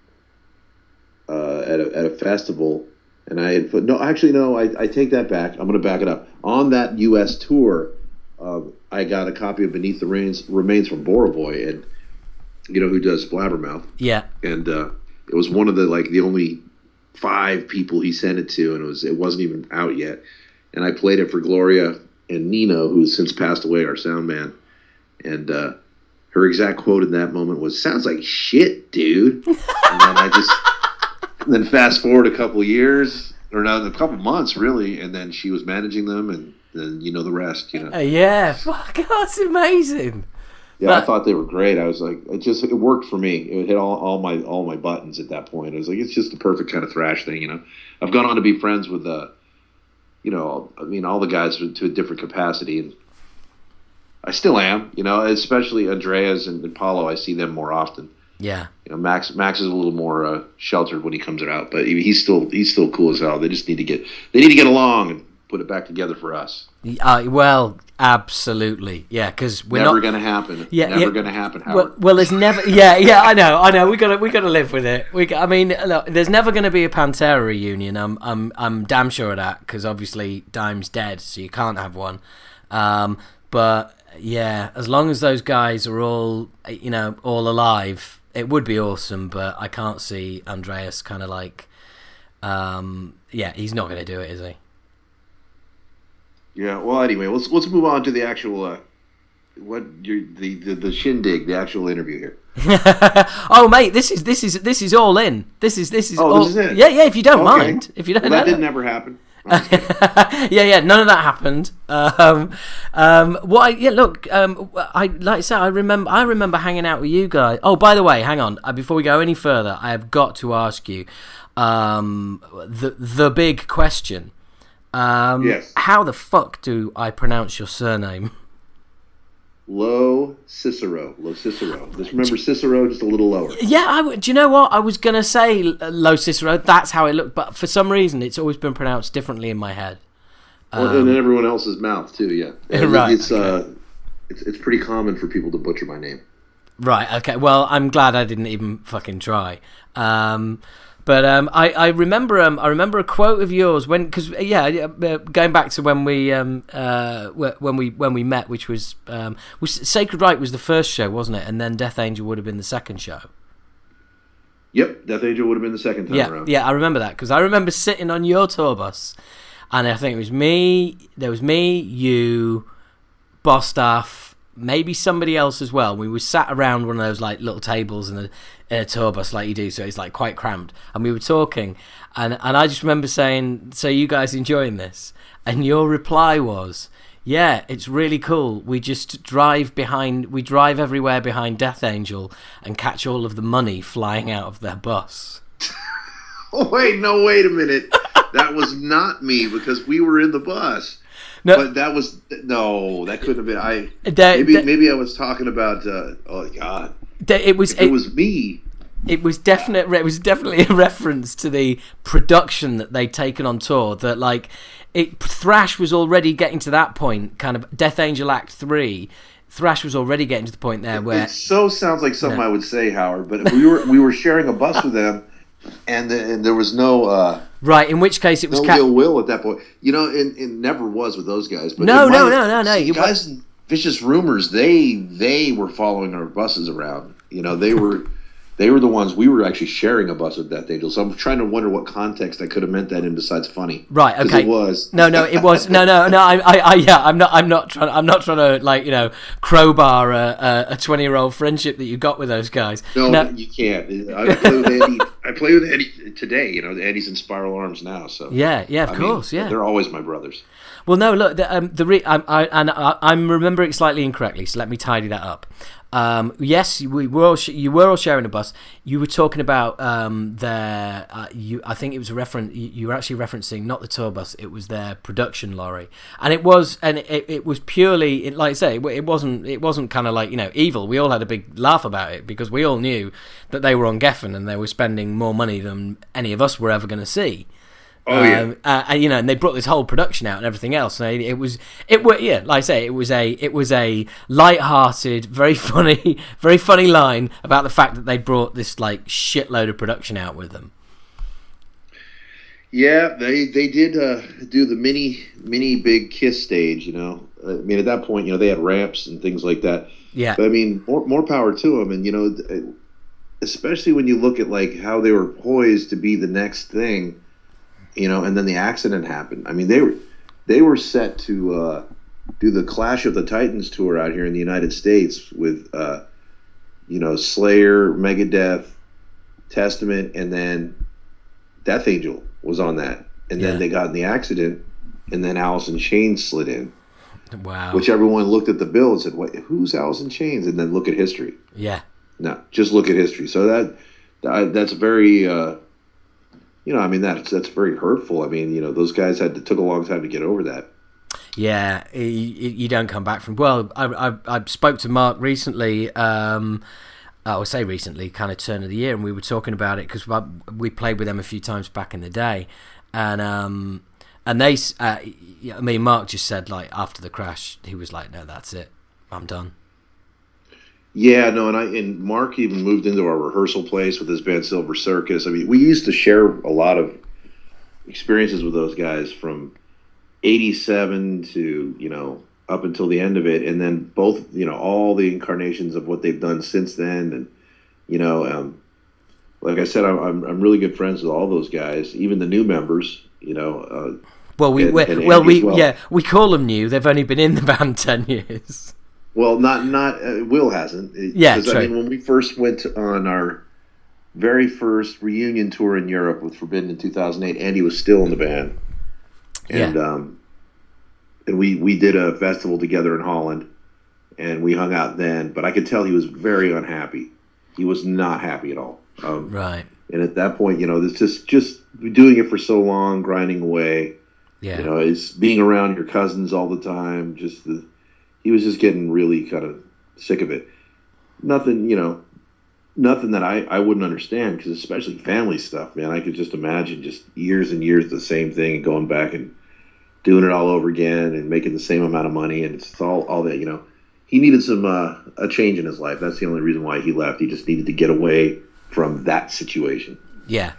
at a festival, and I had I take that back. I'm going to back it up. On that U.S. tour, I got a copy of Beneath the Remains from Borovoy, and who does Blabbermouth. Yeah. And it was one of the only 5 people he sent it to, and it wasn't even out yet. And I played it for Gloria and Nino, who's since passed away, our sound man. And her exact quote in that moment was, "Sounds like shit, dude." And then fast forward a couple years, or no, a couple months really, and then she was managing them, and then the rest. Yeah, fuck, that's amazing. Yeah, I thought they were great. I was like, it worked for me. It hit all my buttons at that point. I was like, it's just the perfect kind of thrash thing, I've gone on to be friends with, all the guys to a different capacity, and I still am, especially Andreas and Paulo. I see them more often. Yeah. Max is a little more sheltered when he comes out, but he's still cool as hell. They just need to get along and put it back together for us. Well, absolutely, yeah, because we're never not going to happen. Yeah, never going to happen. Howard. Well, there's never. Yeah, I know. We got to live with it. Look, there's never going to be a Pantera reunion. I'm damn sure of that, because obviously Dime's dead, so you can't have one. But yeah, as long as those guys are all alive, it would be awesome. But I can't see Andreas kind of he's not going to do it, is he? Yeah. Well, anyway, let's move on to the actual the shindig, the actual interview here. Oh, mate, this is all in. This is all. This is it. Yeah. If you don't mind, if you don't. That didn't ever happen. Yeah, none of that happened. I remember hanging out with you guys. Oh, by the way, hang on. Before we go any further, I have got to ask you the big question. Yes. How the fuck do I pronounce your surname? Locicero. Just remember Cicero, just a little lower. Yeah, do you know what? I was going to say Locicero. That's how it looked. But for some reason, it's always been pronounced differently in my head. And in everyone else's mouth, too, yeah. Right. It's pretty common for people to butcher my name. Right, okay. Well, I'm glad I didn't even fucking try. But I remember a quote of yours going back to when we met, which was Sacred Reich was the first show, wasn't it? And then Death Angel would have been the second show. Yep, Death Angel would have been the second time around. Yeah, I remember that, because I remember sitting on your tour bus, and I think it was me. There was me, you, Bostaff, maybe somebody else as well. We were sat around one of those little tables in a tour bus like you do, so it's quite cramped, and we were talking, and I just remember saying, "So you guys enjoying this?" And your reply was, "Yeah, it's really cool. We just drive everywhere behind Death Angel and catch all of the money flying out of their bus." Oh wait a minute. That was not me, because we were in the bus. No, but that couldn't have been. Maybe I was talking about. Oh God! It was me. It was definitely a reference to the production that they'd taken on tour. That like, Thrash was already getting to that point. Kind of Death Angel Act 3. Thrash was already getting to the point there where it so sounds like something I would say, Howard. But we were sharing a bus with them, and there was no right. In which case, it was no ill will at that point. You know, it never was with those guys. But no. Guys in Vicious Rumors, they were following our buses around. You know, they were the ones we were actually sharing a bus with Death Angel. So I'm trying to wonder what context I could have meant that in besides funny. Right. Okay. It was no. It was no. I'm not trying to like crowbar a 20-year-old friendship that you got with those guys. No, you can't. I play with Eddie. I play with Eddie today. You know, Eddie's in Spiral Arms now. So yeah, of course. They're always my brothers. Well, no, look, I'm remembering it slightly incorrectly, so let me tidy that up. Yes, you were all sharing a bus. You were talking about I think it was a reference. You were actually referencing not the tour bus; it was their production lorry, and it was purely, like I say, it wasn't kind of like evil. We all had a big laugh about it because we all knew that they were on Geffen and they were spending more money than any of us were ever going to see. Oh yeah, and they brought this whole production out and everything else. And like I say, it was a light-hearted, very funny line about the fact that they brought this like shitload of production out with them. Yeah, they did do the mini big Kiss stage. You know, I mean at that point, they had ramps and things like that. Yeah, but I mean more power to them, and especially when you look at like how they were poised to be the next thing. And then the accident happened. I mean, they were set to do the Clash of the Titans tour out here in the United States with, Slayer, Megadeth, Testament, and then Death Angel was on that. And then they got in the accident, and then Alice in Chains slid in. Wow. Which everyone looked at the bill and said, "Wait, who's Alice in Chains?" And then look at history. Yeah. No, just look at history. So that's very... that's very hurtful. I mean, those guys took a long time to get over that. Yeah, you don't come back from. Well, I spoke to Mark recently. I would say recently, kind of turn of the year, and we were talking about it because we played with them a few times back in the day, and they, Mark just said like after the crash, he was like, "No, that's it, I'm done." Yeah, no, and Mark even moved into our rehearsal place with his band Silver Circus. I mean, we used to share a lot of experiences with those guys from '87 to up until the end of it, and then both all the incarnations of what they've done since then, and like I said, I'm really good friends with all those guys, even the new members. We call them new. They've only been in the band 10 years. Well, not Will hasn't. Yeah, true. I mean, when we first went on our very first reunion tour in Europe with Forbidden in 2008, Andy was still in the band, and and we did a festival together in Holland, and we hung out then. But I could tell he was very unhappy. He was not happy at all. Right. And at that point, it's just doing it for so long, grinding away. Yeah. It's being around your cousins all the time. He was just getting really kind of sick of it. Nothing that I wouldn't understand, because especially family stuff, man. I could just imagine just years and years of the same thing and going back and doing it all over again and making the same amount of money, and it's all that. He needed some a change in his life. That's the only reason why he left. He just needed to get away from that situation. Yeah.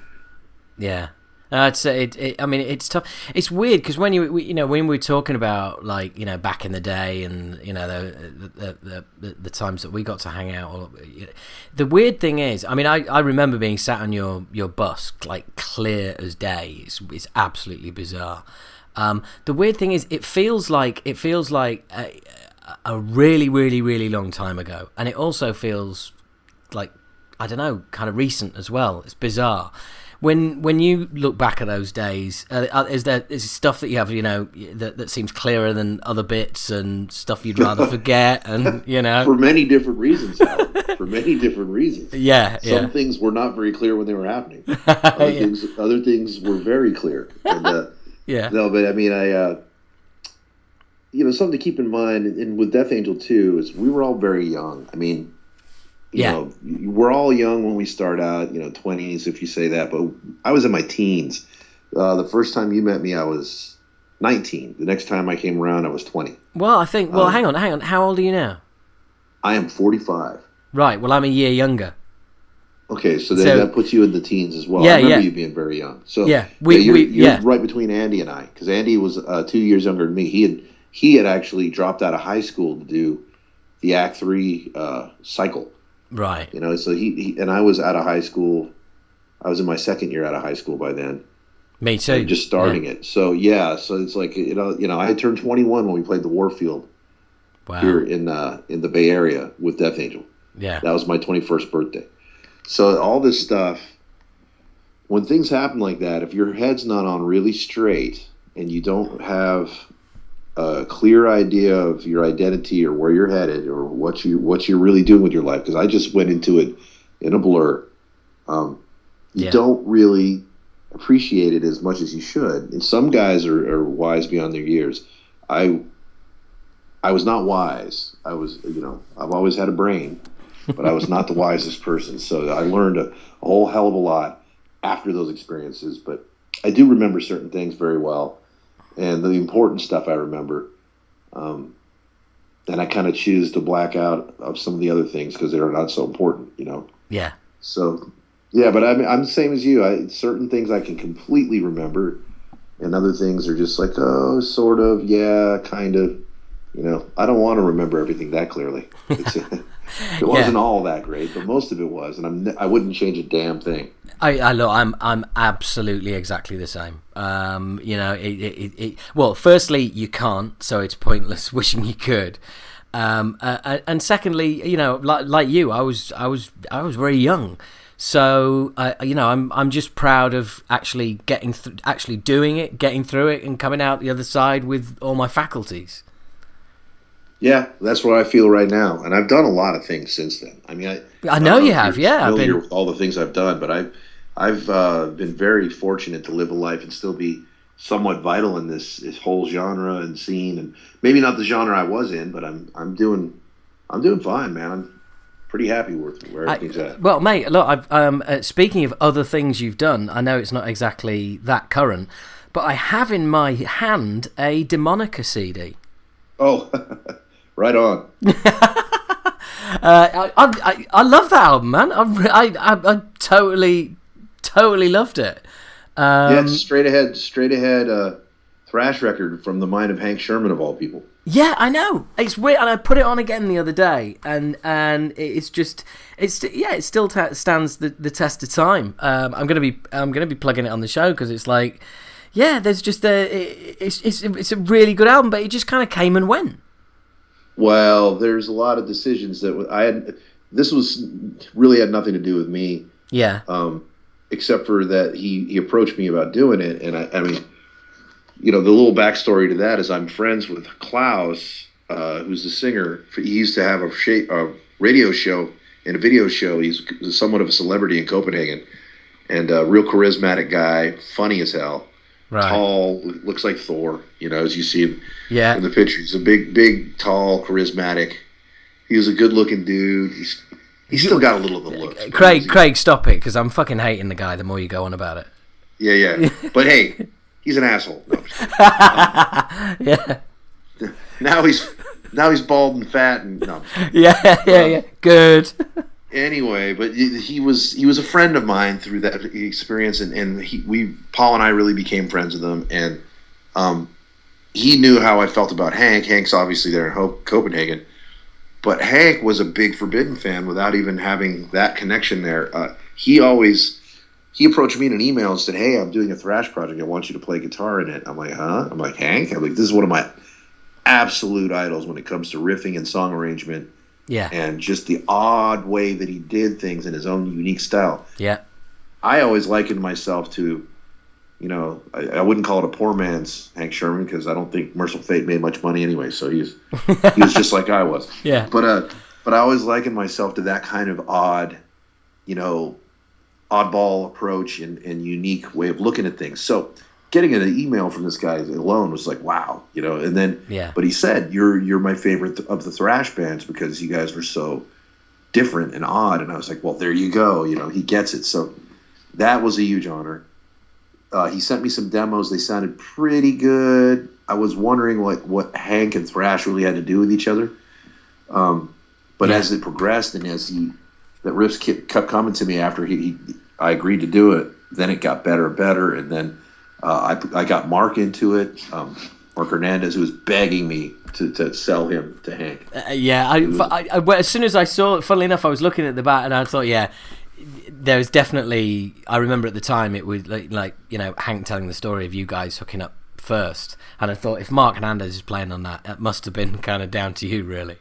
I'd say I mean, it's tough. It's weird because when when we were talking about like back in the day and the times that we got to hang out. The weird thing is, I mean, I remember being sat on your bus like clear as day. It's absolutely bizarre. The weird thing is, it feels like a really, really, really long time ago, and it also feels like, I don't know, kind of recent as well. It's bizarre. When you look back at those days, is there stuff that you have, that seems clearer than other bits, and stuff you'd rather forget, and for many different reasons. For many different reasons. Yeah. Some things were not very clear when they were happening. Other things were very clear. And, yeah. No, but I mean, something to keep in mind, and with Death Angel too, is we were all very young. I mean, You Yeah. know, we're all young when we start out, 20s if you say that, but I was in my teens. The first time you met me, I was 19. The next time I came around, I was 20. Well, I think. Well, hang on. How old are you now? I am 45. Right. Well, I'm a year younger. Okay, so that puts you in the teens as well. Yeah, I remember yeah. you being very young. So Yeah, you're right between Andy and I, because Andy was 2 years younger than me. He had actually dropped out of high school to do the Act 3 cycle. Right. So he and I was out of high school. I was in my second year out of high school by then. Me too. Just starting it. So so it's like I had turned 21 when we played the Warfield here in the Bay Area with Death Angel. Yeah. That was my 21st birthday. So all this stuff, when things happen like that, if your head's not on really straight and you don't have a clear idea of your identity or where you're headed or what you're really doing with your life, because I just went into it in a blur, you don't really appreciate it as much as you should. And some guys are wise beyond their years. I was not wise. I was, I've always had a brain, but I was not the wisest person. So I learned a whole hell of a lot after those experiences. But I do remember certain things very well, and the important stuff I remember. And I kind of choose to black out of some of the other things because they're not so important, Yeah. So, yeah, but I'm the same as you. Certain things I can completely remember, and other things are just like, oh, sort of, yeah, kind of. I don't want to remember everything that clearly. It wasn't all that great, but most of it was, and I wouldn't change a damn thing. I'm absolutely exactly the same. Well, firstly, you can't, so it's pointless wishing you could. And secondly, like you, I was very young, so I'm just proud of actually actually doing it, getting through it, and coming out the other side with all my faculties. Yeah, that's what I feel right now, and I've done a lot of things since then. I mean, I know you have. Yeah, I've been with all the things I've done, but I've been very fortunate to live a life and still be somewhat vital in this whole genre and scene, and maybe not the genre I was in, but I'm doing fine, man. I'm pretty happy with where everything's at. Well, mate, look, speaking of other things you've done, I know it's not exactly that current, but I have in my hand a Demonica CD. Oh. Right on. I love that album, man. I totally loved it. It's straight ahead thrash record from the mind of Hank Schirmer of all people. Yeah, I know. It's weird, and I put it on again the other day, and it still stands the test of time. I'm gonna be plugging it on the show because it's like, yeah, there's just it's a really good album, but it just kind of came and went. Well, there's a lot of decisions that I had. This was really had nothing to do with me. Yeah. Except for that he approached me about doing it, and I mean, the little backstory to that is I'm friends with Klaus, who's the singer. He used to have a radio show and a video show. He's somewhat of a celebrity in Copenhagen, and a real charismatic guy, funny as hell. Right. Tall, looks like Thor, as you see him in the picture. He's a big, tall, charismatic. He was a good-looking dude. He's still got a little of the look. Craig, stop it, because I'm fucking hating the guy the more you go on about it. Yeah. But hey, he's an asshole. No, yeah. Now he's bald and fat and no. Yeah. Good. Anyway, but he was a friend of mine through that experience, and Paul and I really became friends with him, and he knew how I felt about Hank. Hank's obviously there in Copenhagen, but Hank was a big Forbidden fan without even having that connection there. He approached me in an email and said, "Hey, I'm doing a thrash project. I want you to play guitar in it." I'm like, "Huh?" I'm like, "Hank?" I'm like, "This is one of my absolute idols when it comes to riffing and song arrangement." Yeah. And just the odd way that he did things in his own unique style. Yeah. I always likened myself to, I wouldn't call it a poor man's Hank Schirmer because I don't think Merciful Fate made much money anyway. So he was just like I was. Yeah. But I always likened myself to that kind of odd, oddball approach and unique way of looking at things. So getting an email from this guy alone was like, wow, and then, but he said, you're my favorite of the thrash bands because you guys were so different and odd. And I was like, well, there you go. He gets it. So that was a huge honor. He sent me some demos. They sounded pretty good. I was wondering what Hank and Thrash really had to do with each other. But as it progressed and as that riffs kept coming to me after I agreed to do it, then it got better and better. And then I got Mark into it. Mark Hernandez, who was begging me to sell him to Hank. As soon as I saw it, funnily enough, I was looking at the bat and I thought, there's definitely. I remember at the time it was like Hank telling the story of you guys hooking up first, and I thought if Mark Hernandez is playing on that, it must have been kind of down to you, really.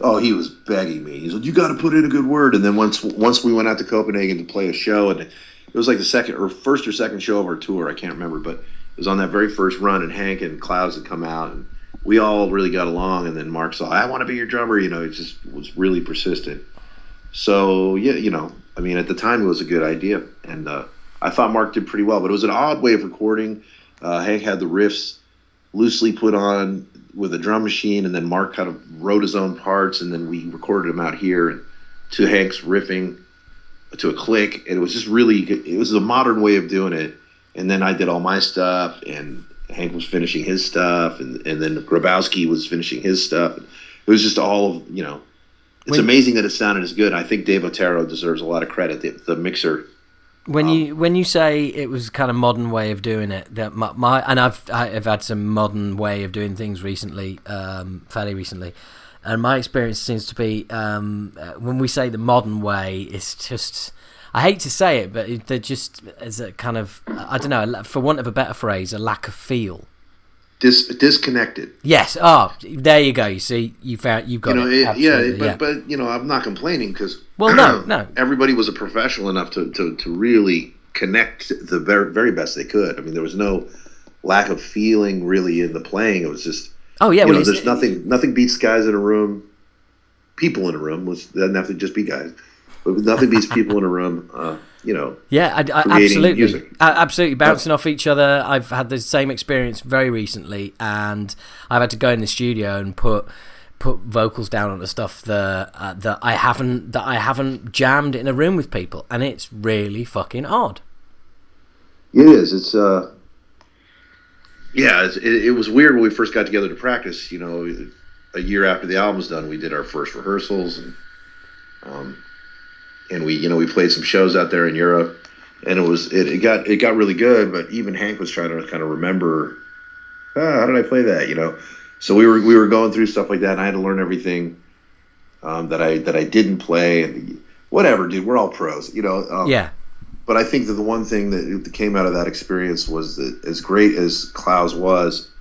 Oh, he was begging me. He said, "You got to put in a good word." And then once we went out to Copenhagen to play a show, and it was like the first or second show of our tour, I can't remember, but it was on that very first run, and Hank and Klaus had come out, and we all really got along. And then Mark saw, "I want to be your drummer." It just was really persistent. So at the time it was a good idea, and I thought Mark did pretty well. But it was an odd way of recording. Hank had the riffs loosely put on with a drum machine, and then Mark kind of wrote his own parts, and then we recorded them out here, and to Hank's riffing to a click. And it was just it was a modern way of doing it. And then I did all my stuff, and Hank was finishing his stuff, and then Grabowski was finishing his stuff. It was just all it's amazing that it sounded as good. I think Dave Otero deserves a lot of credit. The mixer. When you say it was kind of modern way of doing it, that I've had some modern way of doing things recently, fairly recently, and my experience seems to be when we say the modern way, it's just, I hate to say it, but they're just as a kind of, I don't know, for want of a better phrase, a lack of feel. Disconnected. Yes. Oh, there you go. You see, you've got it. But I'm not complaining because no. Everybody was a professional enough to really connect the very, very best they could. I mean, there was no lack of feeling really in the playing. It was just there's nothing beats guys in a room, people in a room. Doesn't have to just be guys, but nothing beats people in a room. Absolutely bouncing off each other. I've had the same experience very recently, and I've had to go in the studio and put vocals down on the stuff that I haven't jammed in a room with people, and it's really fucking odd. It is. It's it was weird when we first got together to practice. A year after the album was done, we did our first rehearsals, and we played some shows out there in Europe, and it got really good. But even Hank was trying to kind of remember, how did I play that? So we were going through stuff like that, and I had to learn everything that I didn't play, and whatever, dude. We're all pros, But I think that the one thing that came out of that experience was that as great as Klaus was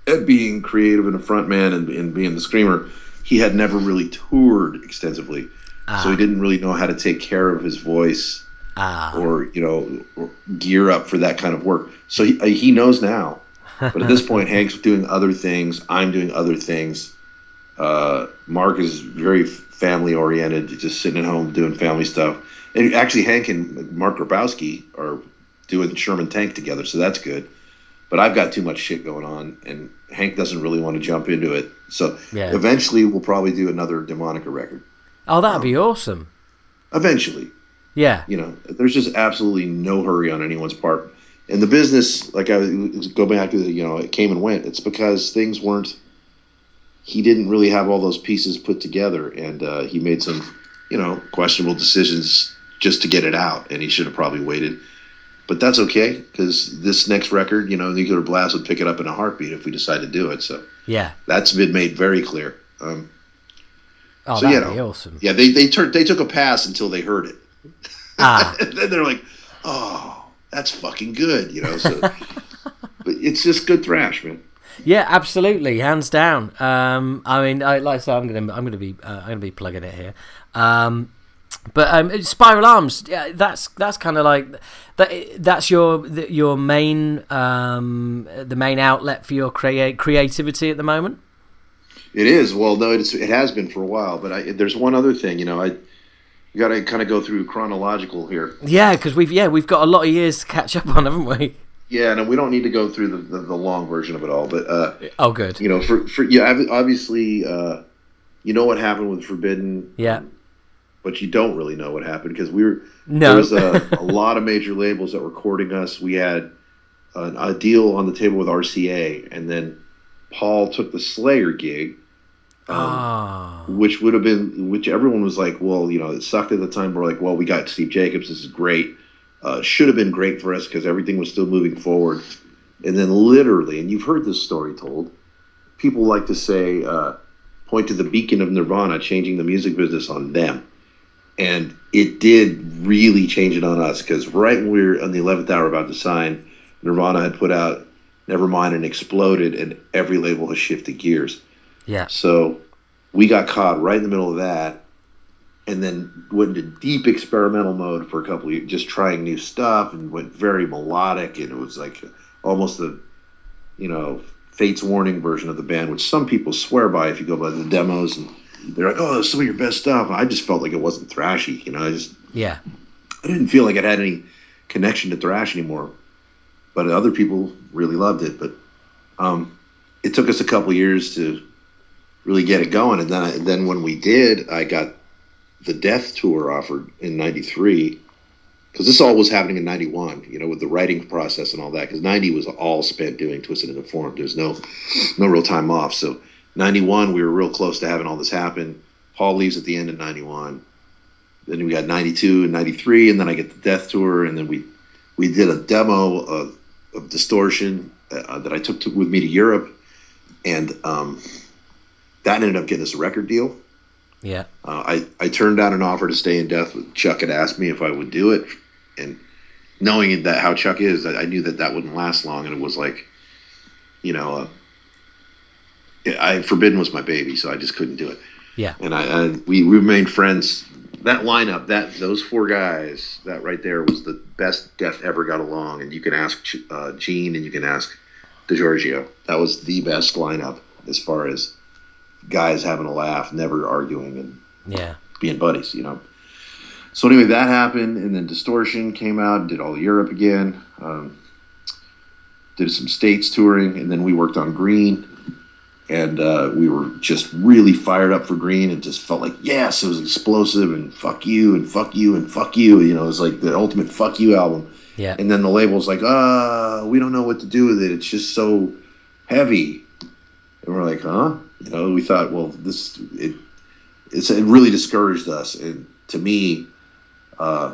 at being creative and a frontman and being the screamer, he had never really toured extensively. So he didn't really know how to take care of his voice or gear up for that kind of work. So he knows now. But at this point, Hank's doing other things. I'm doing other things. Mark is very family-oriented, just sitting at home doing family stuff. And actually, Hank and Mark Grabowski are doing Sherman Tank together, so that's good. But I've got too much shit going on, and Hank doesn't really want to jump into it. So eventually, we'll probably do another Demonica record. Oh, that'd be awesome. Eventually. Yeah. There's just absolutely no hurry on anyone's part. And the business, like I go back to it came and went. It's because things weren't, he didn't really have all those pieces put together. And he made some, questionable decisions just to get it out. And he should have probably waited. But that's okay, because this next record, Nuclear Blast would pick it up in a heartbeat if we decide to do it. So that's been made very clear. Oh, that'd be awesome. Yeah, they took a pass until they heard it. And then they're like, "Oh, that's fucking good," So, but it's just good thrash, man. Yeah, absolutely, hands down. I mean, like I said, I'm gonna be plugging it here. But Spiral Arms, yeah, that's kind of like that. That's your main the main outlet for your creativity at the moment. It is. Well, no, it has been for a while. But there's one other thing. You got to kind of go through chronological here. Yeah, because we've got a lot of years to catch up on, haven't we? Yeah, and we don't need to go through the long version of it all. But oh, good. Obviously, what happened with Forbidden. Yeah. but you don't really know what happened because there No. was a lot of major labels that were courting us. We had a deal on the table with RCA, and then Paul took the Slayer gig, which everyone was like, well, it sucked at the time. We're like, well, we got Steve Jacobs. This is great. Should have been great for us because everything was still moving forward. And then literally, and you've heard this story told, people like to say, point to the beacon of Nirvana changing the music business on them. And it did really change it on us because right when we were on the 11th hour about to sign, Nirvana had put out Nevermind and exploded, and every label has shifted gears. Yeah. So we got caught right in the middle of that, and then went into deep experimental mode for a couple of years, just trying new stuff, and went very melodic, and it was like almost the, Fate's Warning version of the band, which some people swear by if you go by the demos, and they're like, oh, that's some of your best stuff. I just felt like it wasn't thrashy, I didn't feel like it had any connection to thrash anymore. But other people really loved it. But it took us a couple years to really get it going. And then when we did, I got the Death Tour offered in '93. Because this all was happening in '91, with the writing process and all that. Because '90 was all spent doing Twisted and Deformed. There's no real time off. So '91, we were real close to having all this happen. Paul leaves at the end of '91. Then we got '92 and '93, and then I get the Death Tour, and then we did a demo of Distortion that I took with me to Europe, and that ended up getting us a record deal. Yeah. I turned down an offer to stay in Death. Chuck had asked me if I would do it, and knowing that how Chuck is, I knew that wouldn't last long, and it was like, Forbidden was my baby, so I just couldn't do it. Yeah. And we remained friends. That lineup, those four guys, that right there was the best Death ever got along. And you can ask Gene and you can ask DiGiorgio. That was the best lineup as far as guys having a laugh, never arguing, and being buddies, So anyway, that happened, and then Distortion came out and did all Europe again. Did some States touring, and then we worked on Green. And we were just really fired up for Green and just felt like, yes, it was explosive and fuck you and fuck you and fuck you. It was like the ultimate fuck you album. Yeah. And then the label's like, we don't know what to do with it. It's just so heavy. And we're like, huh? We thought, well, it really discouraged us. And to me, I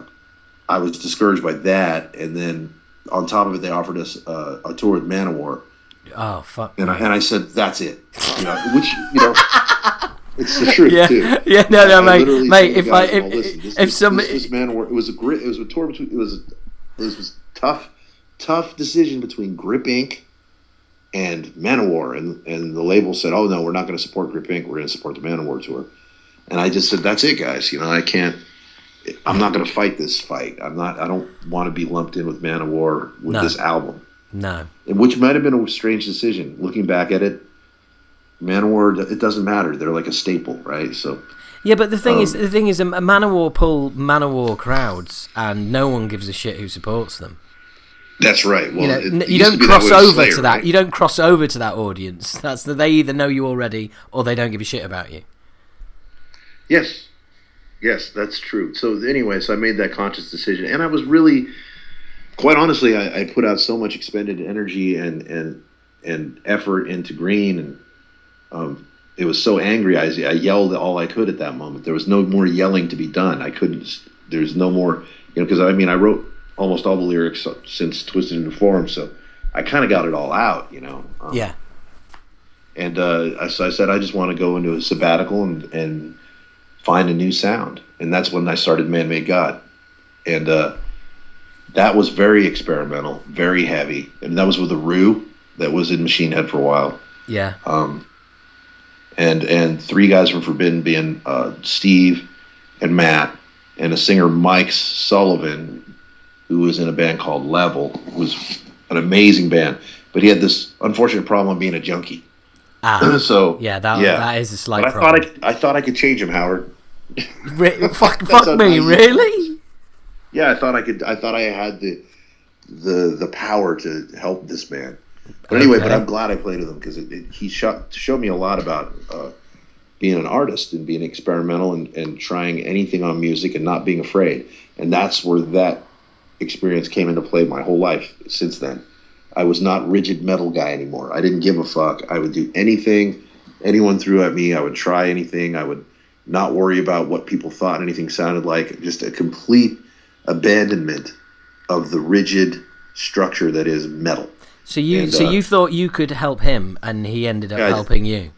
was discouraged by that. And then on top of it, they offered us a tour with Manowar. Oh, fuck. And I said, that's it. Which, it's the truth, too. Yeah, no, mate, if somebody... This Manowar, it was a tour between, it was tough decision between Grip Inc. and Manowar, and the label said, oh, no, we're not going to support Grip Inc., we're going to support the Manowar tour. And I just said, that's it, guys. I'm not going to fight this fight. I don't want to be lumped in with Manowar with this album. No. Which might have been a strange decision. Looking back at it, Manowar, it doesn't matter. They're like a staple, right? So. Yeah, but the thing is, Manowar pull Manowar crowds, and no one gives a shit who supports them. That's right. Well, you don't cross over to that. Right? You don't cross over to that audience. They either know you already, or they don't give a shit about you. Yes, that's true. So anyway, I made that conscious decision, and I was really. Quite honestly, I put out so much expended energy and effort into Green, and it was so angry. I yelled all I could at that moment. There was no more yelling to be done. I couldn't. There's no more, because I wrote almost all the lyrics since Twisted and Deformed, so I kind of got it all out, Yeah. And so I said I just want to go into a sabbatical and find a new sound, and that's when I started Man-Made God, and. That was very experimental, very heavy, and that was with a Rue that was in Machine Head for a while. Yeah. And three guys from Forbidden being Steve and Matt and a singer Mike Sullivan, who was in a band called Level. It was an amazing band, but he had this unfortunate problem of being a junkie. So that is a slight but problem. I thought I could change him, Howard. Fuck me, really? Yeah, I thought I had the power to help this man. But anyway, but I'm glad I played with him because he showed me a lot about being an artist and being experimental and trying anything on music and not being afraid. And that's where that experience came into play my whole life since then. I was not rigid metal guy anymore. I didn't give a fuck. I would do anything anyone threw at me. I would try anything. I would not worry about what people thought anything sounded like. Just a complete abandonment of the rigid structure that is metal. So you thought you could help him, and he ended up helping you.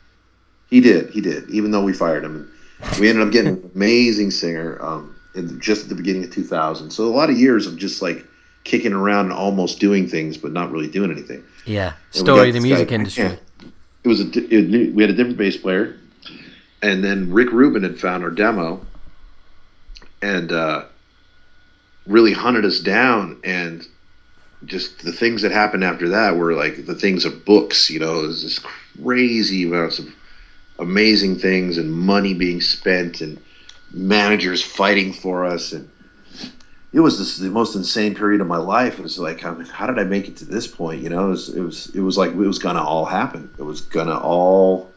He did, even though we fired him. We ended up getting an amazing singer just at the beginning of 2000. So a lot of years of just like kicking around and almost doing things, but not really doing anything. Yeah, story of the music industry. We had a different bass player, and then Rick Rubin had found our demo and really hunted us down, and just the things that happened after that were like the things of books. You know, it was this crazy amounts of amazing things and money being spent and managers fighting for us, and it was the most insane period of my life. It was like, I mean, how did I make it to this point? You know, it was like it was gonna all happen. It was gonna all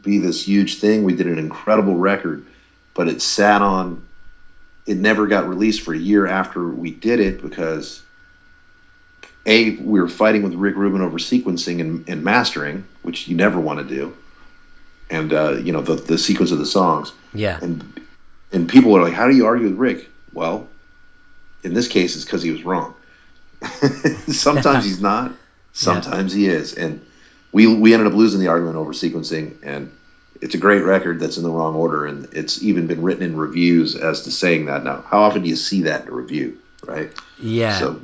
be this huge thing. We did an incredible record, but it sat on. It never got released for a year after we did it because we were fighting with Rick Rubin over sequencing and mastering, which you never want to do, and you know, the sequence of the songs. Yeah. And people are like, how do you argue with Rick? Well, in this case, it's because he was wrong. Sometimes he's not. Sometimes he is. And we ended up losing the argument over sequencing, and it's a great record that's in the wrong order, and it's even been written in reviews as to saying that. Now, how often do you see that in a review, right? Yeah. So,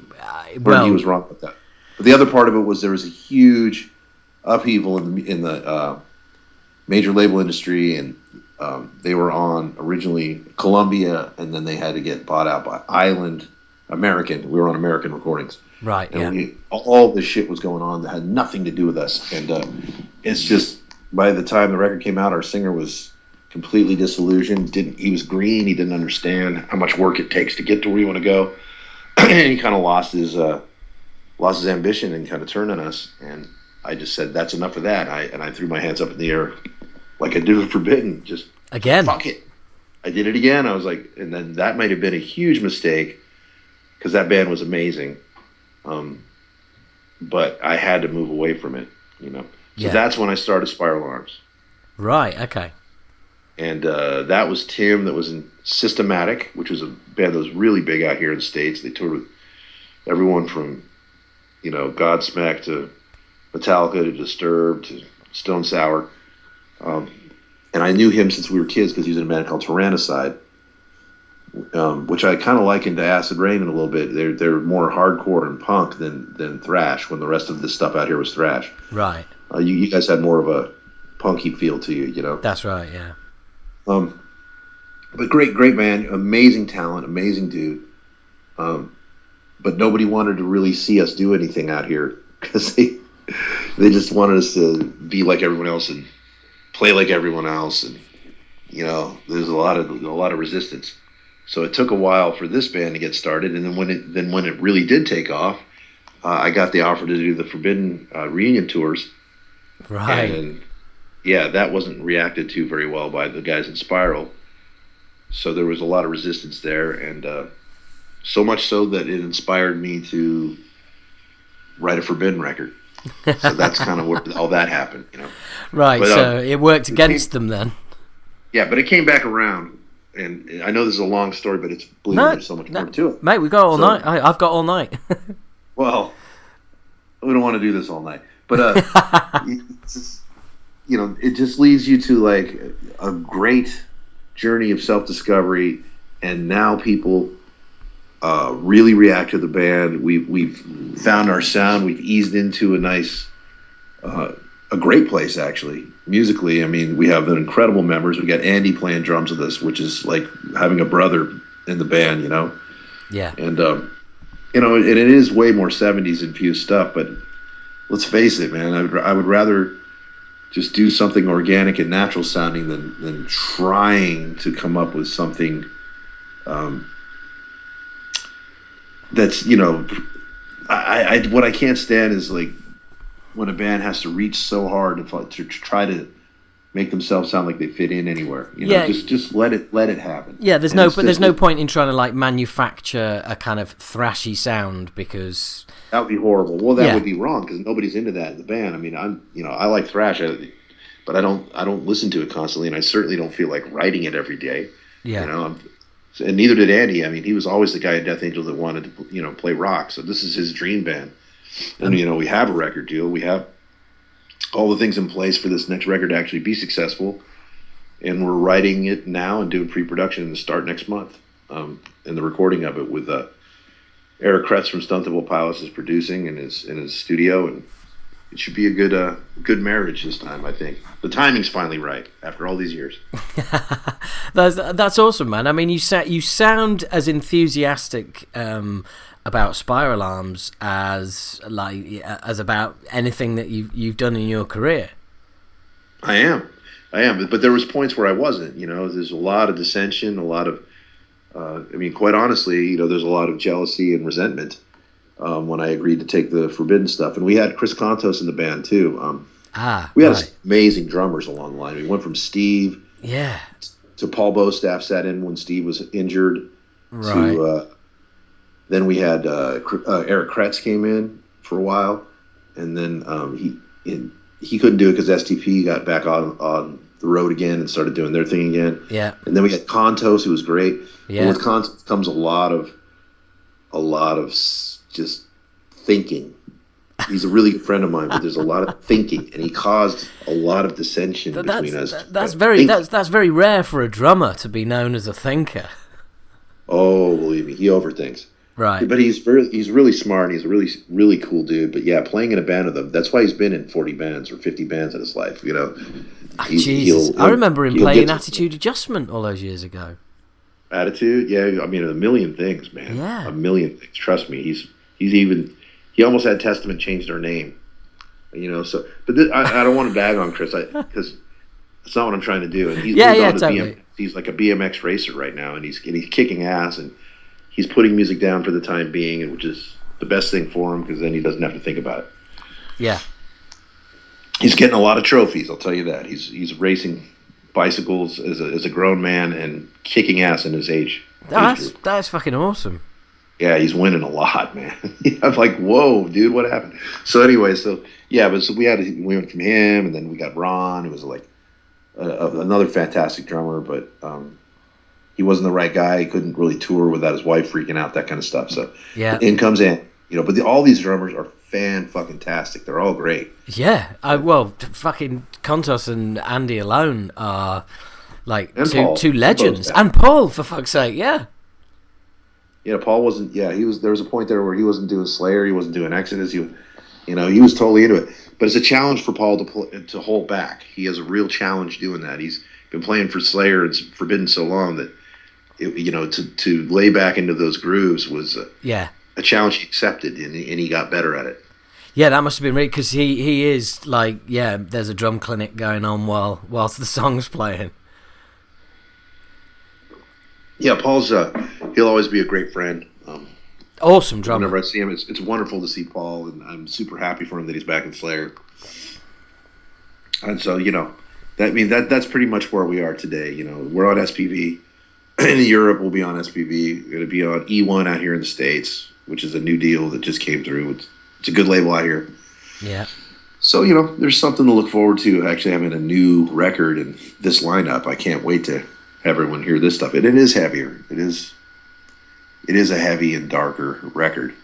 he was wrong with that. But the other part of it was there was a huge upheaval in the major label industry, and they were on originally Columbia, and then they had to get bought out by Island American. We were on American Recordings. Right, and all this shit was going on that had nothing to do with us. And it's just, by the time the record came out, our singer was completely disillusioned. He was green. He didn't understand how much work it takes to get to where you want to go. And he kind of lost his ambition and kind of turned on us. And I just said, that's enough of that. I threw my hands up in the air like I do with Forbidden. Just again, fuck it. I did it again. I was like, and then that might have been a huge mistake because that band was amazing. But I had to move away from it, you know. So that's when I started Spiral Arms. Right, okay. And that was Tim, that was in Systematic, which was a band that was really big out here in the States. They toured with everyone from, you know, Godsmack to Metallica to Disturbed to Stone Sour. And I knew him since we were kids because he was in a band called Tyrannicide, which I kind of likened to Acid Rain in a little bit. They're more hardcore and punk than thrash, when the rest of this stuff out here was thrash. Right. You guys had more of a punky feel to you, you know? That's right, yeah. But great man, amazing talent, amazing dude. But nobody wanted to really see us do anything out here because they just wanted us to be like everyone else and play like everyone else, and you know, there's a lot of resistance. So it took a while for this band to get started, and then when it really did take off, I got the offer to do the Forbidden reunion tours. Right. And yeah, that wasn't reacted to very well by the guys in Spiral. So there was a lot of resistance there, and so much so that it inspired me to write a Forbidden record. So that's kind of where all that happened, you know. Right, but, so it worked against them then. Yeah, but it came back around, and I know this is a long story, but there's so much more to it. Mate, we've got all night. I've got all night. Well, we don't want to do this all night, but it's just, you know, it just leads you to like a great journey of self-discovery, and now people really react to the band. We've found our sound. We've eased into a nice, a great place actually musically. I mean, we have incredible members. We got Andy playing drums with us, which is like having a brother in the band, you know. Yeah. And you know, and it is way more 70s infused stuff. But let's face it, man. I would rather just do something organic and natural sounding than trying to come up with something that's, you know, what I can't stand is like when a band has to reach so hard to try to make themselves sound like they fit in anywhere. You know, Yeah. just let it happen. Yeah, there's And no it's just- no point in trying to like manufacture a kind of thrashy sound because That would be horrible. Well, that Yeah. would be wrong because nobody's into that in the band. I mean, I like thrash, but I don't listen to it constantly, and I certainly don't feel like writing it every day. yeah. You know, and neither did Andy. I mean, he was always the guy at Death Angel that wanted to, play rock. So this is his dream band. And, we have a record deal. We have all the things in place for this next record to actually be successful. And we're writing it now and doing pre-production and start next month. And the recording of it with Eric Kretz from Stuntable Pilots is producing in his studio. And it should be a good marriage this time, I think. The timing's finally right after all these years. That's awesome, man. I mean, you sound as enthusiastic about Spiral Arms as about anything that you've done in your career. I am, but there was points where I wasn't. There's a lot of dissension, a lot of, quite honestly, there's a lot of jealousy and resentment when I agreed to take the Forbidden stuff, and we had Chris Contos in the band too. We had amazing drummers along the line. We went from Steve, to Paul Bostaff sat in when Steve was injured. Right. To, then we had Eric Kretz came in for a while, and then he couldn't do it because STP got back on the road again and started doing their thing again. Yeah. And then we had Contos, who was great. Yeah. And with Contos comes a lot of just thinking. He's a really good friend of mine, but there's a lot of thinking, and he caused a lot of dissension between us. That's very rare for a drummer to be known as a thinker. Oh, believe me, he overthinks. Right. But he's really smart, and he's a really, really cool dude. But yeah, playing in a band with him, that's why he's been in 40 bands or 50 bands in his life, Jesus. I remember him playing Attitude Adjustment all those years ago. Attitude? Yeah, I mean, a million things, man. Yeah. A million things. Trust me, he almost had Testament change their name. But I don't want to bag on Chris, because that's not what I'm trying to do. And he's totally. He's like a BMX racer right now, and he's kicking ass, and he's putting music down for the time being, and which is the best thing for him because then he doesn't have to think about it. Yeah. He's getting a lot of trophies, I'll tell you that. He's racing bicycles as a grown man and kicking ass in his age. That's fucking awesome. Yeah, he's winning a lot, man. I'm like, whoa, dude, what happened? So anyway, we went from him, and then we got Ron, who was like another fantastic drummer, but he wasn't the right guy. He couldn't really tour without his wife freaking out, that kind of stuff. So in comes in, but all these drummers are fan-fucking-tastic. They're all great. Yeah, fucking Contos and Andy alone are like two legends, and Paul, for fuck's sake, yeah. Yeah, Paul wasn't. Yeah, he was. There was a point there where he wasn't doing Slayer, he wasn't doing Exodus. He was totally into it. But it's a challenge for Paul to hold back. He has a real challenge doing that. He's been playing for Slayer and Forbidden so long that to lay back into those grooves was a challenge he accepted, and he got better at it. Yeah, that must have been really, because he is like, there's a drum clinic going on whilst the song's playing. Yeah, Paul's he'll always be a great friend. Awesome drummer. Whenever I see him, it's wonderful to see Paul, and I'm super happy for him that he's back in Slayer. And so that's pretty much where we are today. We're on SPV. In Europe, we'll be on SPV. We're going to be on E1 out here in the States, which is a new deal that just came through. It's a good label out here. Yeah. So, there's something to look forward to, actually having a new record and this lineup. I can't wait to have everyone hear this stuff. And it is heavier. It is a heavy and darker record.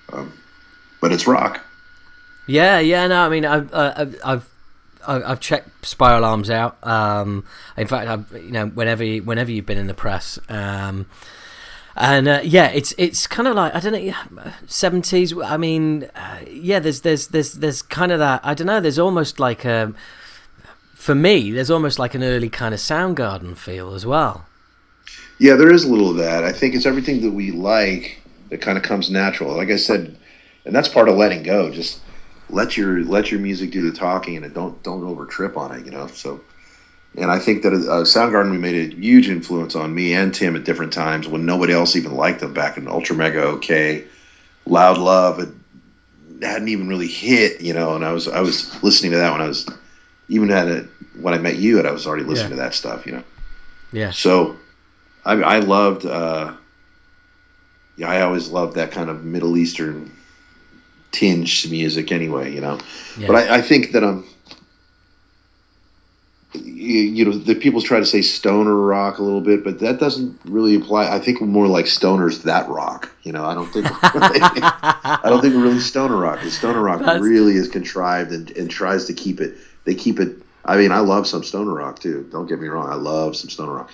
But it's rock. Yeah, no, I mean, I've checked Spiral Arms out. In fact, whenever you've been in the press, it's kind of like, I don't know, 70s. I mean, there's kind of that. I don't know. There's almost like for me, there's almost like an early kind of Soundgarden feel as well. Yeah, there is a little of that. I think it's everything that we like that kind of comes natural. Like I said, and that's part of letting go. Just let your music do the talking, and don't over trip on it, So, and I think that Soundgarden, we made a huge influence on me and Tim at different times when nobody else even liked them. Back in Ultra Mega OK, Loud Love hadn't even really hit, And I was listening to that when I was, even when I met you, I was already listening to that stuff, you know. Yeah. So I loved, I always loved that kind of Middle Eastern tinge to music anyway, you know. Yeah. But I think that you know, the people try to say stoner rock a little bit, but that doesn't really apply. I think we're more like stoners that rock, you know. I don't think we're really stoner rock. The stoner rock really is contrived and tries to keep it. They keep it. I mean, I love some stoner rock too. Don't get me wrong. I love some stoner rock,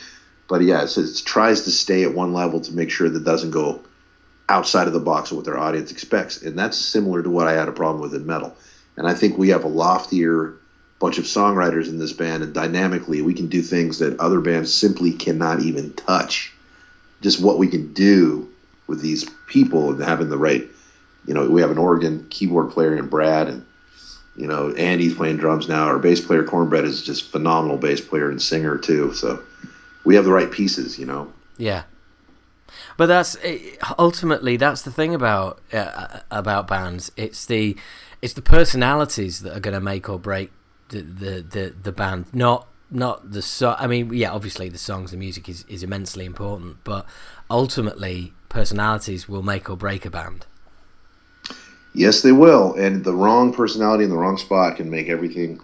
but yeah, it tries to stay at one level to make sure that it doesn't go outside of the box of what their audience expects, and that's similar to what I had a problem with in metal. And I think we have a loftier bunch of songwriters in this band, and dynamically we can do things that other bands simply cannot even touch. Just what we can do with these people and having the right, you know, we have an organ keyboard player in Brad, and you know, Andy's playing drums now. Our bass player Cornbread is just phenomenal bass player and singer too. So we have the right pieces, you know. Yeah. But that's ultimately that's the thing about bands. It's the personalities that are going to make or break the band, not the song. I mean, yeah, obviously the songs and music is immensely important, but ultimately personalities will make or break a band. Yes, they will, and the wrong personality in the wrong spot can make everything,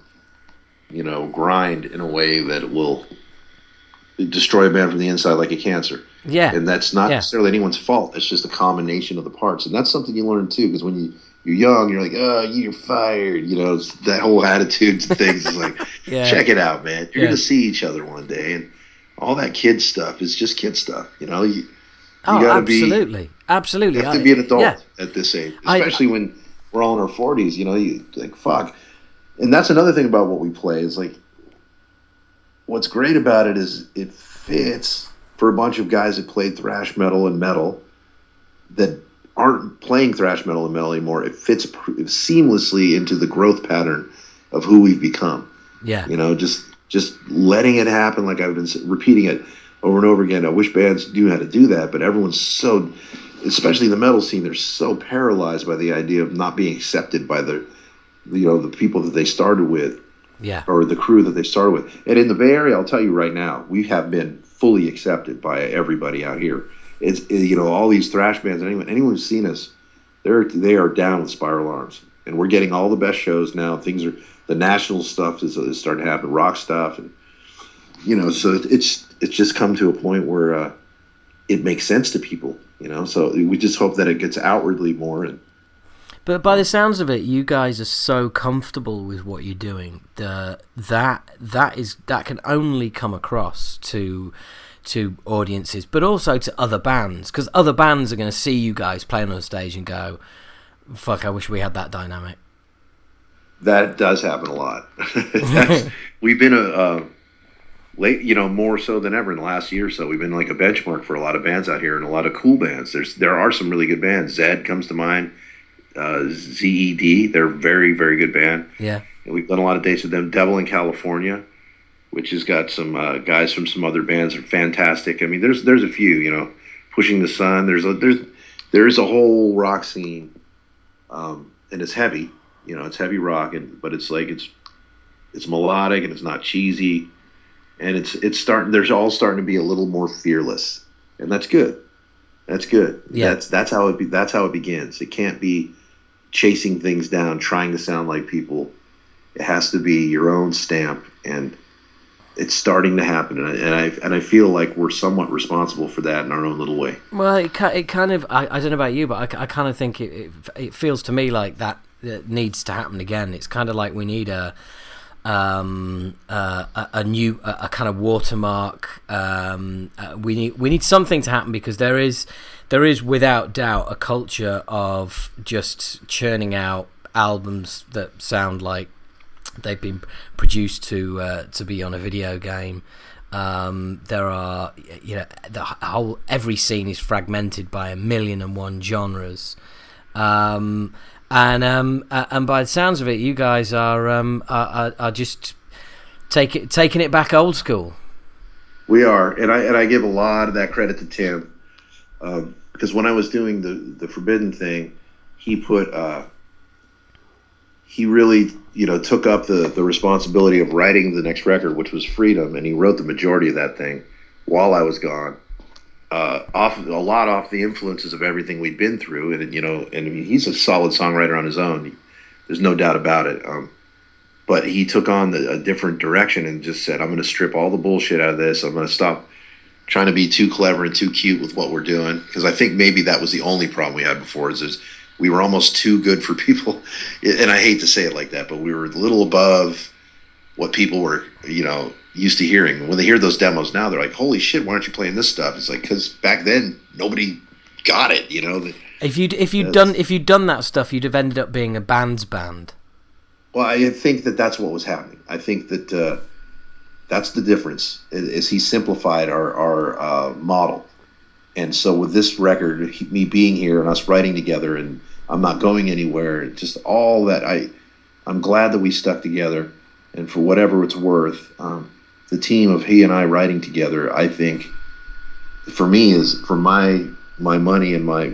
you know, grind in a way that will destroy a band from the inside like a cancer. Yeah, and that's not necessarily anyone's fault. It's just a combination of the parts, and that's something you learn too. Because when you're young, you're like, oh, you're fired. You know, that whole attitude to things is like, check it out, man. You're gonna see each other one day, and all that kid stuff is just kid stuff. You know, you gotta absolutely. You have to be an adult at this age, especially when we're all in our 40s. You know, you like fuck, and that's another thing about what we play is like, what's great about it is it fits for a bunch of guys that played thrash metal and metal that aren't playing thrash metal and metal anymore. It fits seamlessly into the growth pattern of who we've become. Yeah, you know, just letting it happen. Like I've been repeating it over and over again. I wish bands knew how to do that, but everyone's so, especially in the metal scene, they're so paralyzed by the idea of not being accepted by the people that they started with. Yeah. Or the crew that they started with. And in the Bay Area, I'll tell you right now, we have been fully accepted by everybody out here. It's, you know, all these thrash bands, anyone who's seen us, they are down with Spiral Arms. And we're getting all the best shows now. The national stuff is starting to happen, rock stuff. And, you know, so it's just come to a point where it makes sense to people, you know. So we just hope that it gets outwardly more. But by the sounds of it, you guys are so comfortable with what you're doing that can only come across to audiences, but also to other bands, because other bands are going to see you guys playing on stage and go, "Fuck, I wish we had that dynamic." That does happen a lot. We've been late, you know, more so than ever in the last year or so. We've been like a benchmark for a lot of bands out here and a lot of cool bands. There are some really good bands. Zed comes to mind. ZED, they're a very, very good band. Yeah, and we've done a lot of dates with them. Devil in California, which has got some guys from some other bands, are fantastic. I mean, there's a few, you know, Pushing the Sun. There's a whole rock scene, and it's heavy, you know, it's heavy rock, but it's like it's melodic and it's not cheesy, and it's starting. There's all starting to be a little more fearless, and that's good. That's good. Yeah. That's how it begins. It can't be chasing things down, trying to sound like people. It has to be your own stamp, and it's starting to happen. And I feel like we're somewhat responsible for that in our own little way. Well, it kind of I don't know about you, but I kind of think it feels to me like that needs to happen again. It's kind of like we need a new kind of watermark. We need something to happen, because there is without doubt a culture of just churning out albums that sound like they've been produced to be on a video game. There are, you know, every scene is fragmented by 1,000,001 genres. And by the sounds of it, you guys are just taking it back old school. We are, and I give a lot of that credit to Tim, because when I was doing the Forbidden thing, he he really, took up the responsibility of writing the next record, which was Freedom, and he wrote the majority of that thing while I was gone. Off the influences of everything we'd been through, and he's a solid songwriter on his own. There's no doubt about it. But he took on a different direction and just said, I'm going to strip all the bullshit out of this. I'm going to stop trying to be too clever and too cute with what we're doing. Because I think maybe that was the only problem we had before is we were almost too good for people. And I hate to say it like that, but we were a little above what people were, used to hearing. When they hear those demos now, they're like, holy shit, why aren't you playing this stuff? It's like, because back then, nobody got it, If you'd done that stuff, you'd have ended up being a band's band. Well, I think that's what was happening. I think that that's the difference, is he simplified our model. And so with this record, me being here and us writing together, and I'm not going anywhere, just all that, I'm glad that we stuck together. And for whatever it's worth, the team of he and I writing together, I think, for me, is for my money and my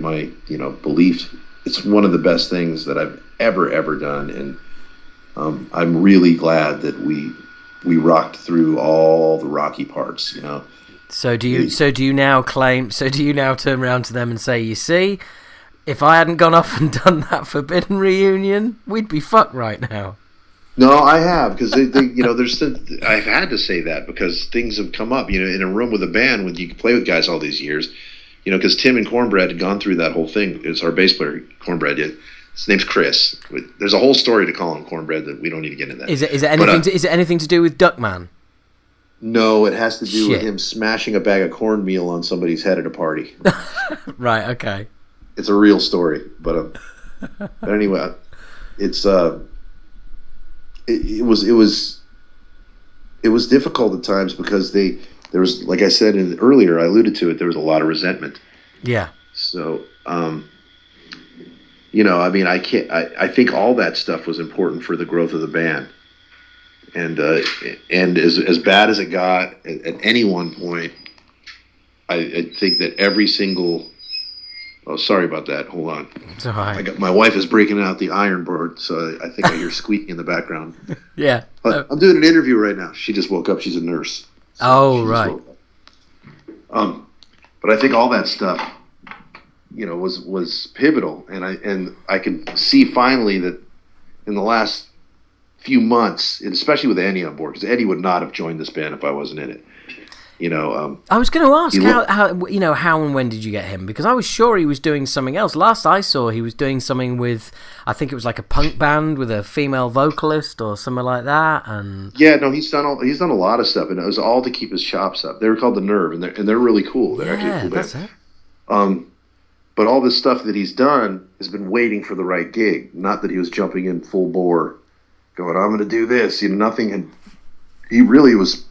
belief, it's one of the best things that I've ever done. And I'm really glad that we rocked through all the rocky parts, So do you now turn around to them and say, you see, if I hadn't gone off and done that Forbidden reunion, we'd be fucked right now? No, I have, because I've had to say that because things have come up, in a room with a band when you play with guys all these years, because Tim and Cornbread had gone through that whole thing. It's our bass player, Cornbread did. His name's Chris. There's a whole story to call him Cornbread that we don't need to get into that. Is it anything to do with Duckman? No, it has to do with him smashing a bag of cornmeal on somebody's head at a party. Right. Okay. It's a real story, but anyway, it's it was difficult at times because there was, like I said earlier, I alluded to it. There was a lot of resentment. Yeah. So. I think all that stuff was important for the growth of the band, and as bad as it got at any one point, I think that every single. Oh, sorry about that. Hold on. It's all right. My wife is breaking out the iron board, so I think I hear squeaking in the background. Yeah. I'm doing an interview right now. She just woke up. She's a nurse. So right. But I think all that stuff, was pivotal, and I can see finally that in the last few months, and especially with Eddie on board, because Eddie would not have joined this band if I wasn't in it. I was going to ask how and when did you get him? Because I was sure he was doing something else. Last I saw, he was doing something with, I think it was like a punk band with a female vocalist or something like that. And yeah, no, he's done a lot of stuff, and it was all to keep his chops up. They were called The Nerve, and they're really cool. They're actually a cool that's band. It. But all this stuff that he's done has been waiting for the right gig. Not that he was jumping in full bore, going, I'm going to do this. Nothing had. He really was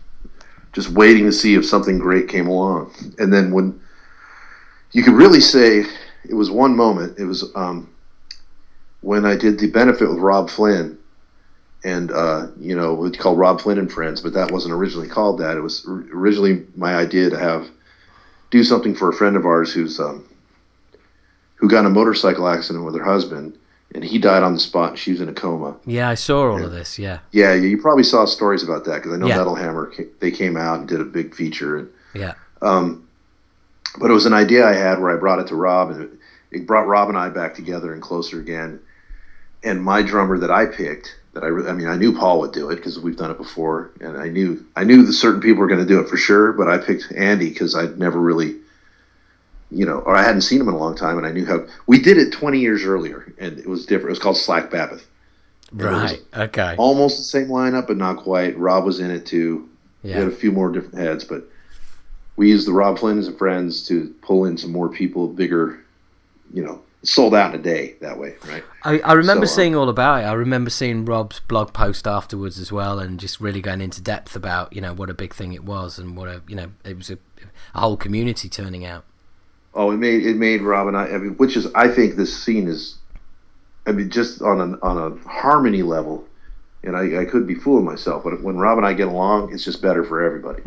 just waiting to see if something great came along. And then when you could really say it was one moment, it was when I did the benefit with Rob Flynn, and we called Rob Flynn and Friends, but that wasn't originally called that. It was originally my idea to do something for a friend of ours who got in a motorcycle accident with her husband, and he died on the spot, and she was in a coma. Yeah, I saw all of this, yeah. Yeah, you probably saw stories about that, because I know Metal Hammer, they came out and did a big feature. And, yeah. But it was an idea I had where I brought it to Rob, and it brought Rob and I back together and closer again. And my drummer that I picked, I knew Paul would do it, because we've done it before, and I knew that certain people were going to do it for sure, but I picked Andy, because I'd never really... or I hadn't seen him in a long time, and I knew how... We did it 20 years earlier, and it was different. It was called Slack Babbitt. Right, okay. Almost the same lineup, but not quite. Rob was in it, too. Yeah. We had a few more different heads, but we used the Rob Flynn and Friends to pull in some more people, bigger, sold out in a day that way, right? I remember seeing all about it. I remember seeing Rob's blog post afterwards as well, and just really going into depth about, what a big thing it was, and what it was a whole community turning out. Oh, it made Rob and I which is, I think this scene is, just on a harmony level, and I could be fooling myself, but when Rob and I get along, it's just better for everybody.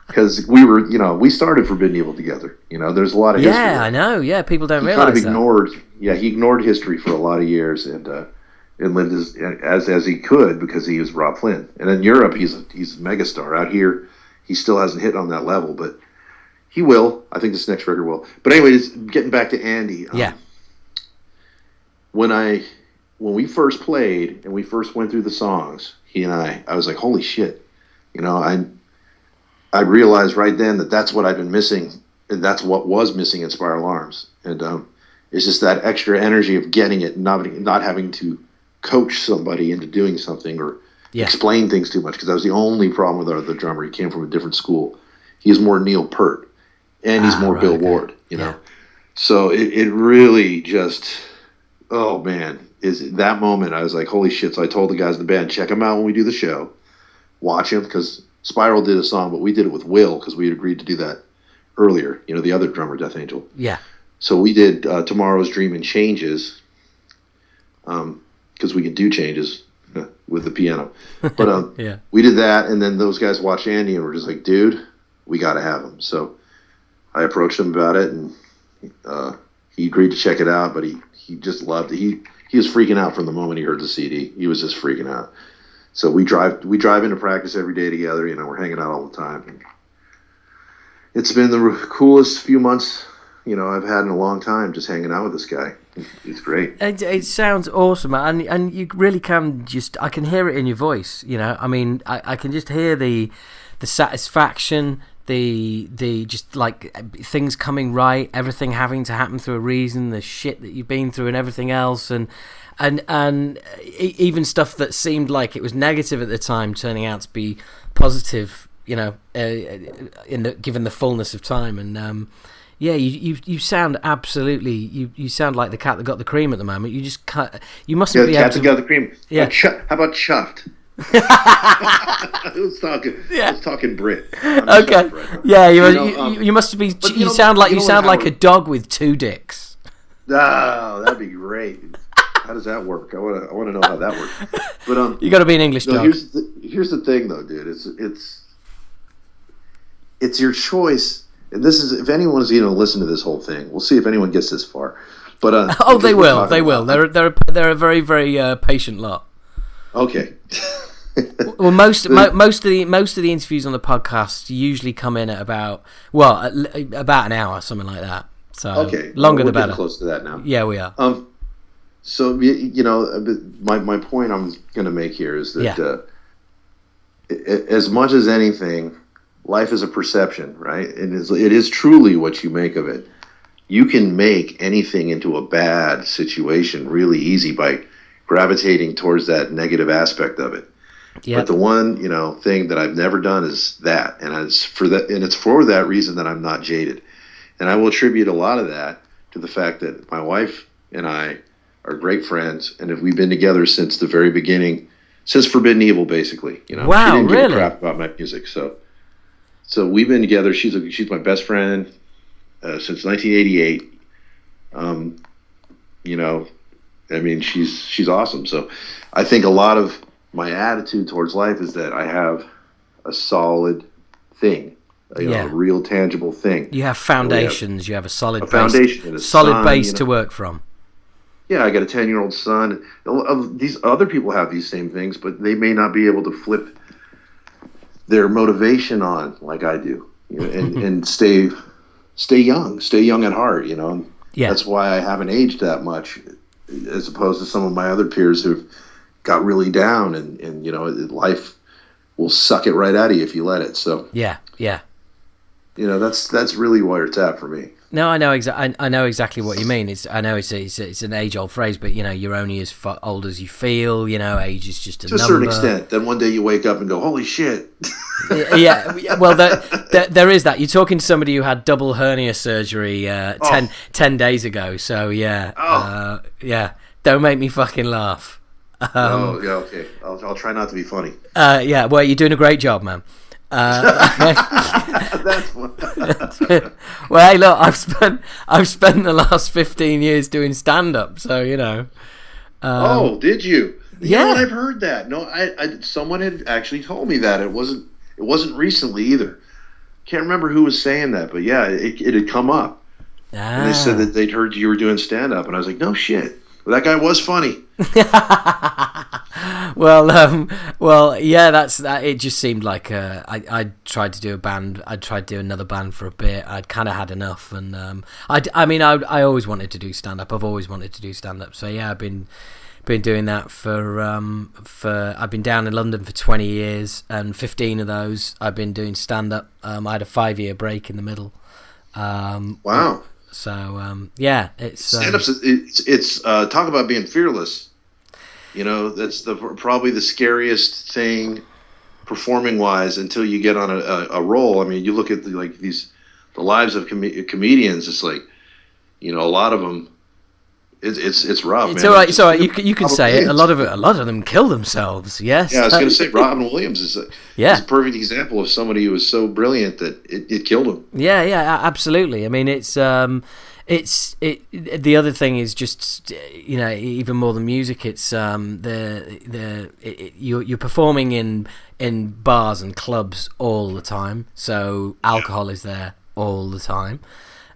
Because we started Forbidden Evil together. There's a lot of history. Yeah, I know. Yeah, people don't realize he ignored history for a lot of years, and and lived as he could because he was Rob Flynn. And in Europe, he's a megastar. Out here, he still hasn't hit on that level, but he will. I think this next record will. But anyways, getting back to Andy. Yeah. When we first played and we first went through the songs, he and I was like, holy shit. You know, I realized right then that that's what I've been missing, and that's what was missing in Spiral Arms. And it's just that extra energy of getting it, not having to coach somebody into doing something or explain things too much, because that was the only problem with the drummer. He came from a different school. He's more Neil Peart, and he's more Bill Ward, you know. So it really just, oh man, is that moment I was like, holy shit. So I told the guys in the band, check him out when we do the show, watch him, because Spiral did a song, but we did it with Will because we had agreed to do that earlier, you know, the other drummer, Death Angel. Yeah. So we did Tomorrow's Dream and Changes, because we could do changes with the piano. But we did that, and then those guys watched Andy and were just like, dude, we got to have him. So I approached him about it, and he agreed to check it out, but he just loved it. He was freaking out from the moment he heard the CD. He was just freaking out. So we drive into practice every day together. You know, we're hanging out all the time. And it's been the coolest few months, you know, I've had in a long time, just hanging out with this guy. He's great. It sounds awesome, and you really can I can hear it in your voice. You know, I mean, I can just hear the satisfaction, the just like things coming right, everything having to happen through a reason, the shit that you've been through, and everything else, and even stuff that seemed like it was negative at the time turning out to be positive, you know, given the fullness of time. And you sound absolutely, you sound like the cat that got the cream at the moment. You just you mustn't be the able cat to... that got the cream. Yeah. How about chuffed? I was talking Brit. Okay. Right, yeah, you must be. You sound like a dog with two dicks. Oh, that'd be great. How does that work? I want to know how that works. But you got to be an English dog. Here's the thing, though, dude. It's your choice, and this is, if anyone's going to listen to this whole thing, we'll see if anyone gets this far. But they will. They will. They're a very very patient lot. Okay. Well, most of the interviews on the podcast usually come in at about an hour, something like that. So longer the better. We're close to that now. Yeah, we are. So you know, my point I'm going to make here is that as much as anything, life is a perception, right? It is truly what you make of it. You can make anything into a bad situation really easy by gravitating towards that negative aspect of it. Yep. But the one, you know, thing that I've never done is that, and it's for that reason that I'm not jaded, and I will attribute a lot of that to the fact that my wife and I are great friends, and we've been together since the very beginning, since Forbidden Evil, basically. You know, wow, she didn't really? give a crap about my music, so we've been together. She's my best friend since 1988. You know, I mean, she's awesome. So I think a lot of my attitude towards life is that I have a solid thing, a real tangible thing. You have foundations. You have a solid foundation, base to work from. Yeah, I got a 10-year-old son. These other people have these same things, but they may not be able to flip their motivation on like I do, you know, and stay young at heart. You know, that's why I haven't aged that much, as opposed to some of my other peers who've got really down, and you know, life will suck it right out of you if you let it. So yeah. You know, that's really where it's at for me. No, I know exactly what you mean. I know it's an age-old phrase, but you know, you're only as old as you feel. You know, age is just a number. To a certain extent. Then one day you wake up and go, "Holy shit!" Yeah. Well, there is that. You're talking to somebody who had double hernia surgery 10 days ago. So yeah, don't make me fucking laugh. Okay. I'll try not to be funny. Yeah. Well, you're doing a great job, man. That's well, hey, look, I've spent the last 15 years doing stand-up, so you know. Did you? Yeah, you know, I've heard that. No, I someone had actually told me that. It wasn't recently either. Can't remember who was saying that, but yeah, it had come up. And they said that they'd heard you were doing stand-up, and I was like, no shit. that guy was funny. Well, yeah, that's that. It just seemed like I tried to do a band. I tried to do another band for a bit. I'd kind of had enough, and I always wanted to do stand up. I've always wanted to do stand up. So yeah, I've been doing that for I've been down in London for 20 years, and 15 of those I've been doing stand up. I had a 5-year break in the middle. Wow. So yeah, it's stand-ups. It's talk about being fearless. You know, that's probably the scariest thing performing wise until you get on a roll. I mean, you look at the lives of comedians. It's like, you know, a lot of them. It's rough. It's man. all right. It's all right. You can say it. A lot of them kill themselves. Yes. Yeah, I was going to say Robin Williams is a perfect example of somebody who was so brilliant that it killed him. Yeah, absolutely. I mean, it's the other thing is just, you know, even more than music, it's you're performing in bars and clubs all the time, so alcohol is there all the time,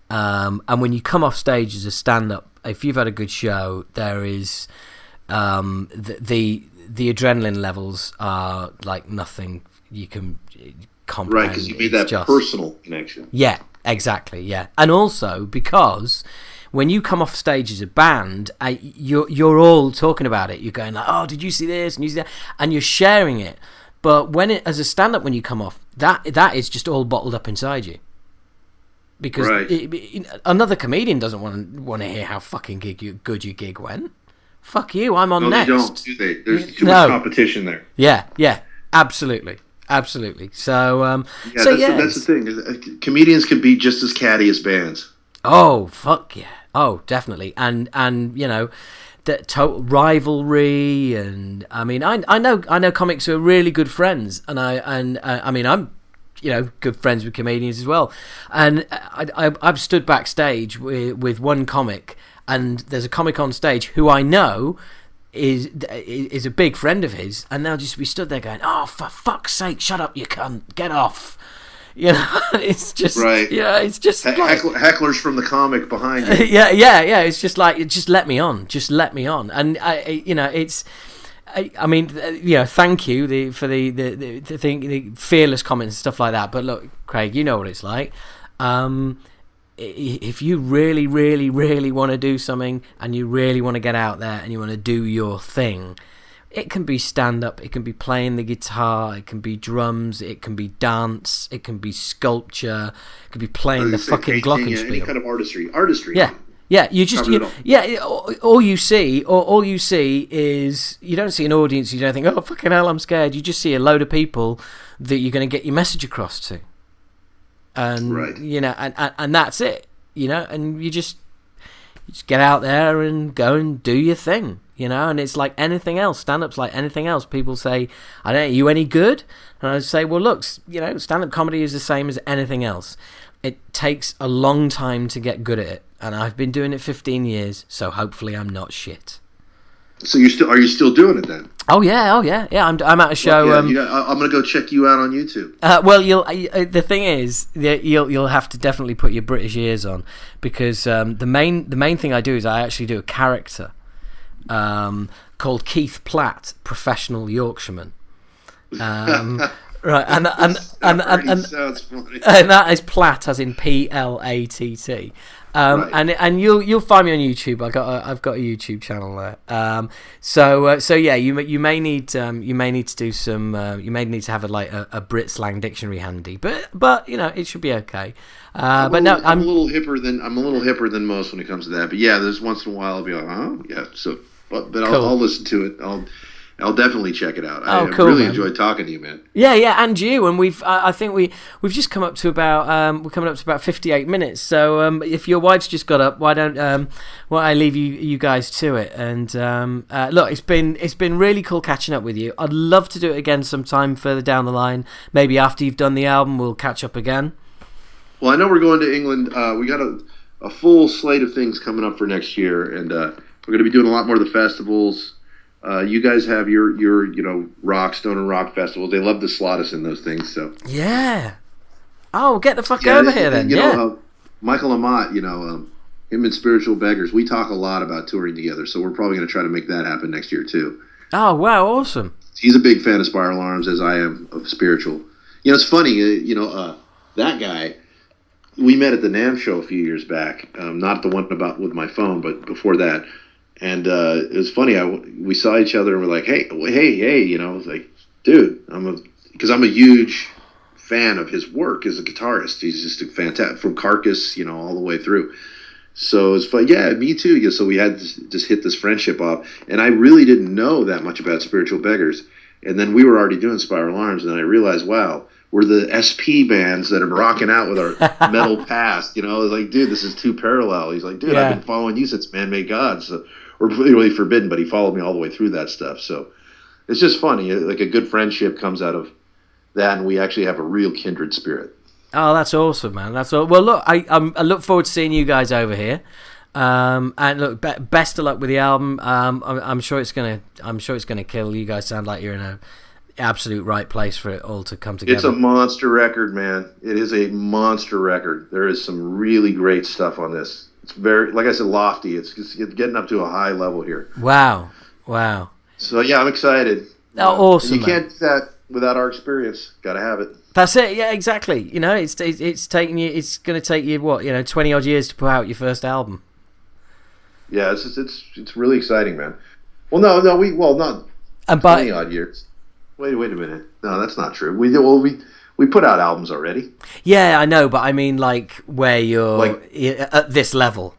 and when you come off stage as a stand-up, if you've had a good show, there is the adrenaline levels are like nothing you can comprehend. Right, because you made that personal connection. Yeah, exactly. Yeah, and also because when you come off stage as a band, you're all talking about it. You're going like, "Oh, did you see this?" and you see that, and you're sharing it. But as a stand-up, when you come off, that is just all bottled up inside you. Because another comedian doesn't want to hear how fucking good your gig went. Fuck you, I'm on next. No, they don't, do they? There's too much competition there. Yeah, absolutely. So, that's the thing. Comedians can be just as catty as bands. Oh, fuck yeah. Oh, definitely. And you know, the total rivalry, and I mean, I know comics who are really good friends, and I mean, I'm, you know, good friends with comedians as well, and I've stood backstage with one comic, and there's a comic on stage who I know is a big friend of his, and they'll just be stood there going, "Oh, for fuck's sake, shut up, you cunt, get off." You know, it's just right. Yeah, it's just like, hecklers from the comic behind you. yeah. It's just like, just let me on, and you know, it's. I mean, you know, thank you for the fearless comments and stuff like that. But look, Craig, you know what it's like. If you really, really, really want to do something, and you really want to get out there, and you want to do your thing, it can be stand-up, it can be playing the guitar, it can be drums, it can be dance, it can be sculpture, it can be playing the fucking glockenspiel. Any kind of artistry. Yeah, you just all you see is, you don't see an audience. You don't think, oh fucking hell, I'm scared. You just see a load of people that you're going to get your message across to, and you know, and that's it. You know, and you just get out there and go and do your thing. You know, and it's like anything else. Stand-up's like anything else. People say, "I don't know, are you any good?" And I say, "Well, look, you know, stand-up comedy is the same as anything else. It takes a long time to get good at it, and I've been doing it 15 years, so hopefully I'm not shit." So are you still doing it then? Oh yeah. I'm at a show. I'm gonna go check you out on YouTube. Well, the thing is, you'll have to definitely put your British ears on, because the main thing I do is I actually do a character called Keith Platt, professional Yorkshireman. Right, and sounds funny. And that is Platt, as in Platt. Right. And you'll find me on YouTube. I've got a YouTube channel there. So yeah, you may need to do some. You may need to have a Brit slang dictionary handy, but you know, it should be okay. I'm a little hipper than most when it comes to that. But yeah, there's once in a while I'll be like, oh yeah. So, but cool. I'll listen to it. I'll definitely check it out. I cool, really man. enjoyed talking to you, man. Yeah, and you. And I think we've just come up to about we're coming up to about 58 minutes. So if your wife's just got up, why don't I leave you guys to it? And look, it's been really cool catching up with you. I'd love to do it again sometime further down the line. Maybe after you've done the album, we'll catch up again. Well, I know we're going to England. We got a full slate of things coming up for next year, and we're going to be doing a lot more of the festivals. You guys have your rock, stone and rock festivals. They love to slot us in those things. So yeah. Oh, get the fuck over here then. Michael Amott, him and Spiritual Beggars, we talk a lot about touring together, so we're probably going to try to make that happen next year too. Oh wow, awesome! He's a big fan of Spiral Arms, as I am of Spiritual. It's funny, that guy, we met at the NAMM show a few years back, not the one about with my phone, but before that. And it was funny, we saw each other and we're like, hey, I was like, dude, because I'm a huge fan of his work as a guitarist. He's just a fantastic, from Carcass, all the way through. So it's fun. Yeah, me too. So we had to just hit this friendship off, and I really didn't know that much about Spiritual Beggars. And then we were already doing Spiral Arms, and then I realized, wow, we're the SP bands that are rocking out with our metal past. I was like, dude, this is too parallel. He's like, dude, I've been following you since Man Made God, or really Forbidden, but he followed me all the way through that stuff. So it's just funny. Like a good friendship comes out of that, and we actually have a real kindred spirit. Oh, that's awesome, man. That's all. Well, look, I look forward to seeing you guys over here. And look, best of luck with the album. I'm sure it's gonna kill. You guys sound like you're in a absolute right place for it all to come together. It's a monster record, man. It is a monster record. There is some really great stuff on this. It's very, like I said, lofty. It's getting up to a high level here. Wow. So yeah, I'm excited. Oh, awesome! And you can't do that without our experience. Got to have it. That's it. Yeah, exactly. It's taking you. It's going to take you 20 odd years to put out your first album. Yeah, it's really exciting, man. Well, not 20 odd years. Wait a minute. No, that's not true. We put out albums already. Yeah, I know, but I mean, like where you're at this level.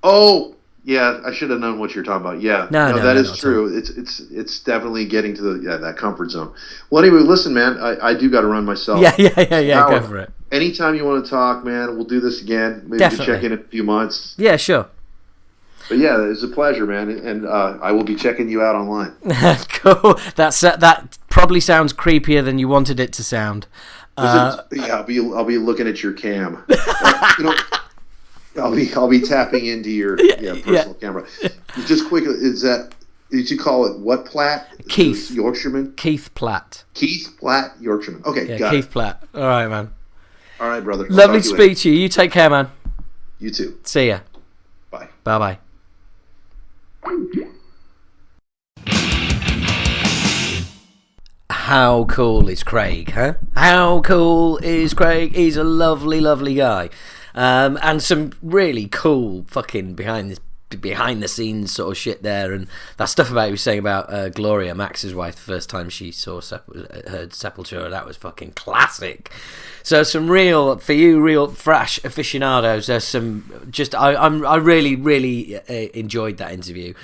Oh, yeah. I should have known what you're talking about. Yeah, no, that is true. It's definitely getting to that comfort zone. Well, anyway, listen, man. I do got to run myself. Yeah. Go for it. Anytime you want to talk, man, we'll do this again. Maybe we can check in a few months. Yeah, sure. But yeah, it's a pleasure, man, and I will be checking you out online. Cool. That probably sounds creepier than you wanted it to sound. I'll be looking at your cam. I'll be tapping into your personal camera. Just quickly, did you call it what Platt? Keith Yorkshireman. Keith Platt. Keith Platt Yorkshireman. Okay, got Keith it. Platt. All right, man. All right, brother. Lovely to speak to you. You take care, man. You too. See ya. Bye. Bye. How cool is Craig, huh? How cool is Craig? He's a lovely, lovely guy. And some really cool fucking behind the scenes sort of shit there, and that stuff about he was saying about Gloria, Max's wife, the first time she saw heard Sepultura, that was fucking classic. So some real thrash aficionados. There's some I really enjoyed that interview.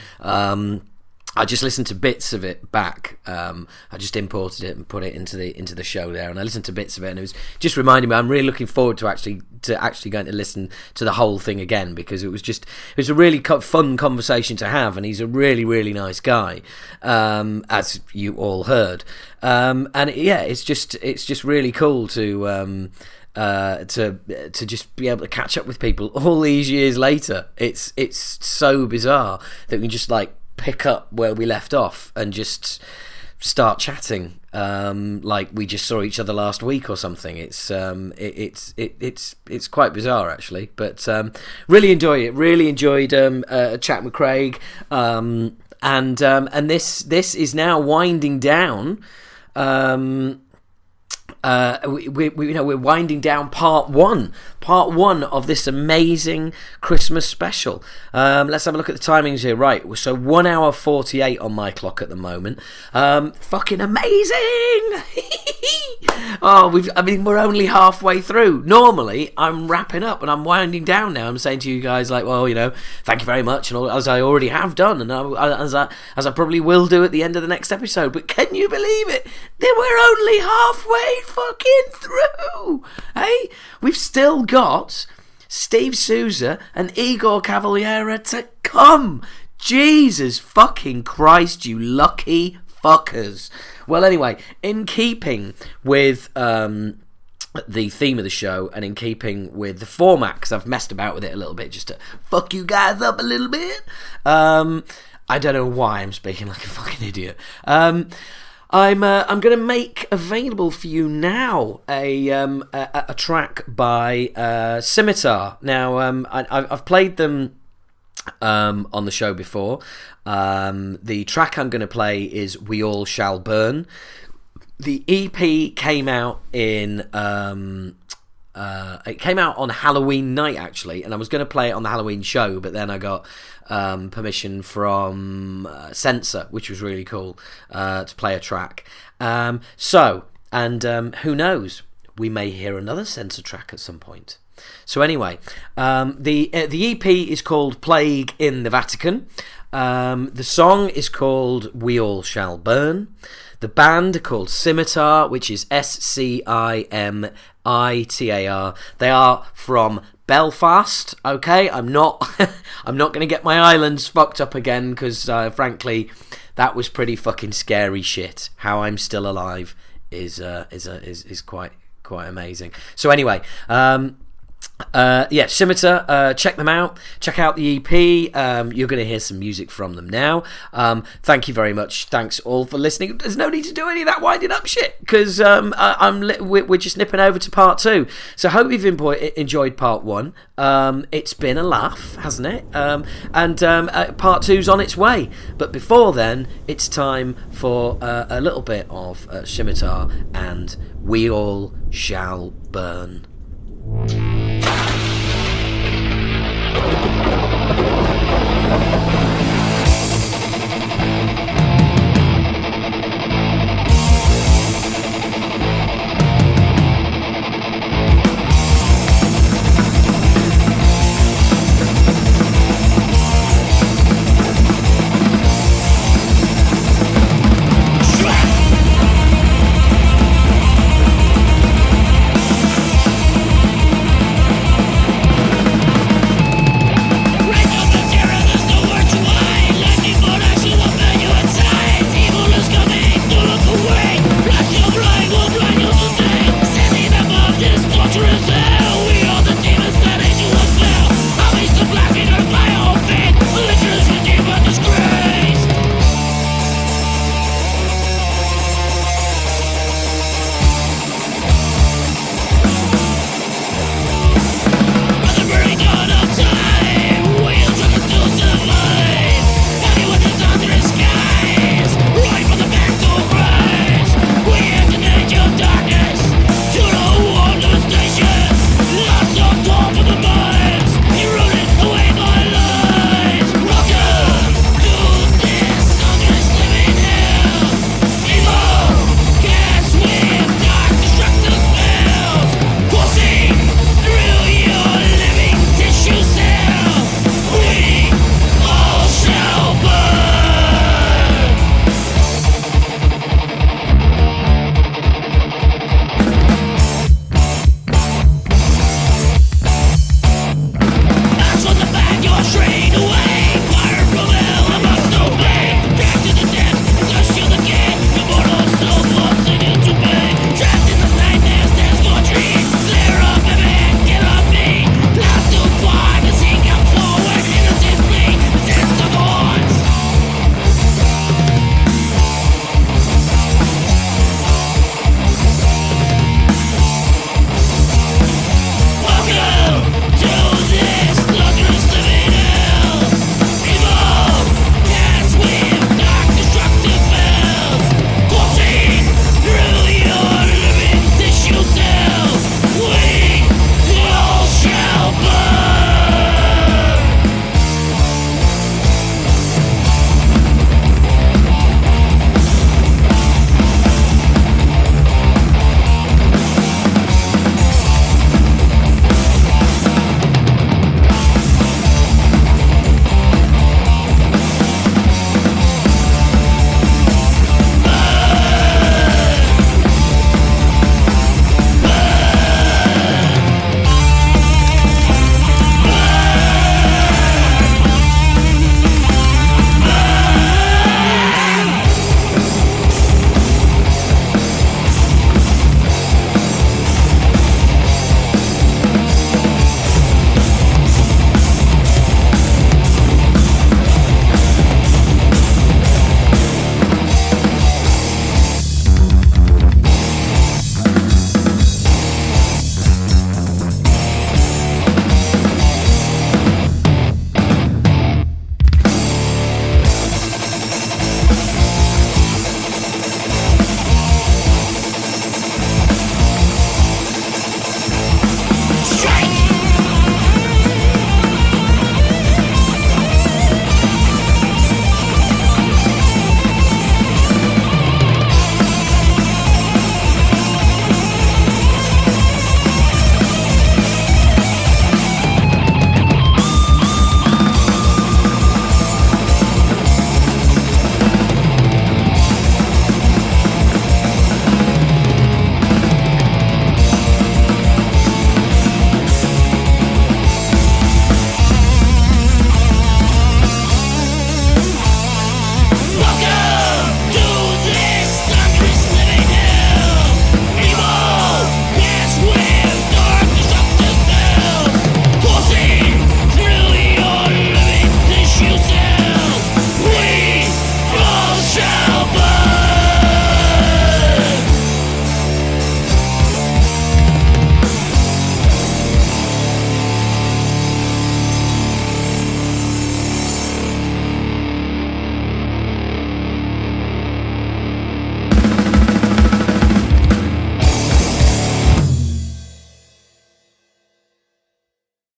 I just listened to bits of it back. I just imported it and put it into the show there, and I listened to bits of it, and it was just reminding me. I'm really looking forward to actually going to listen to the whole thing again, because it was a really fun conversation to have, and he's a really, really nice guy, as you all heard. And it's just really cool to just be able to catch up with people all these years later. It's so bizarre that we just like pick up where we left off and just start chatting like we just saw each other last week or something. It's quite bizarre actually, but really enjoy it. Really enjoyed a chat with Craig, and this is now winding down. We're winding down part one of this amazing Christmas special. Let's have a look at the timings here. Right, so 1 hour 48 on my clock at the moment. Fucking amazing. We're only halfway through. Normally I'm wrapping up and I'm winding down now. I'm saying to you guys like, well, thank you very much, and all, as I already have done, and as I probably will do at the end of the next episode. But can you believe it? Then we're only halfway fucking through. Hey, we've still got Steve Souza and Igor Cavaliera to come. Jesus fucking Christ, you lucky fuckers. Well, anyway, in keeping with the theme of the show, and in keeping with the format, because I've messed about with it a little bit just to fuck you guys up a little bit, I don't know why I'm speaking like a fucking idiot. I'm going to make available for you now a track by Scimitar. Now, I've played them on the show before. The track I'm going to play is "We All Shall Burn." The EP came out in it came out on Halloween night, actually, and I was going to play it on the Halloween show, but then I got permission from Censor, which was really cool, to play a track. Who knows, we may hear another Censor track at some point. So anyway, the EP is called "Plague in the Vatican." The song is called "We All Shall Burn." The band are called Scimitar, which is Scimitar. They are from Belfast. Okay, I'm not going to get my islands fucked up again, because frankly, that was pretty fucking scary shit. How I'm still alive is quite amazing. So anyway, Scimitar, check them out. Check out the EP. You're going to hear some music from them now. Thank you very much. Thanks all for listening. There's no need to do any of that winding up shit, because we're just nipping over to part 2. So hope you've enjoyed part 1. It's been a laugh, hasn't it? And part 2's on its way. But before then, it's time for a little bit of Scimitar and "We All Shall Burn."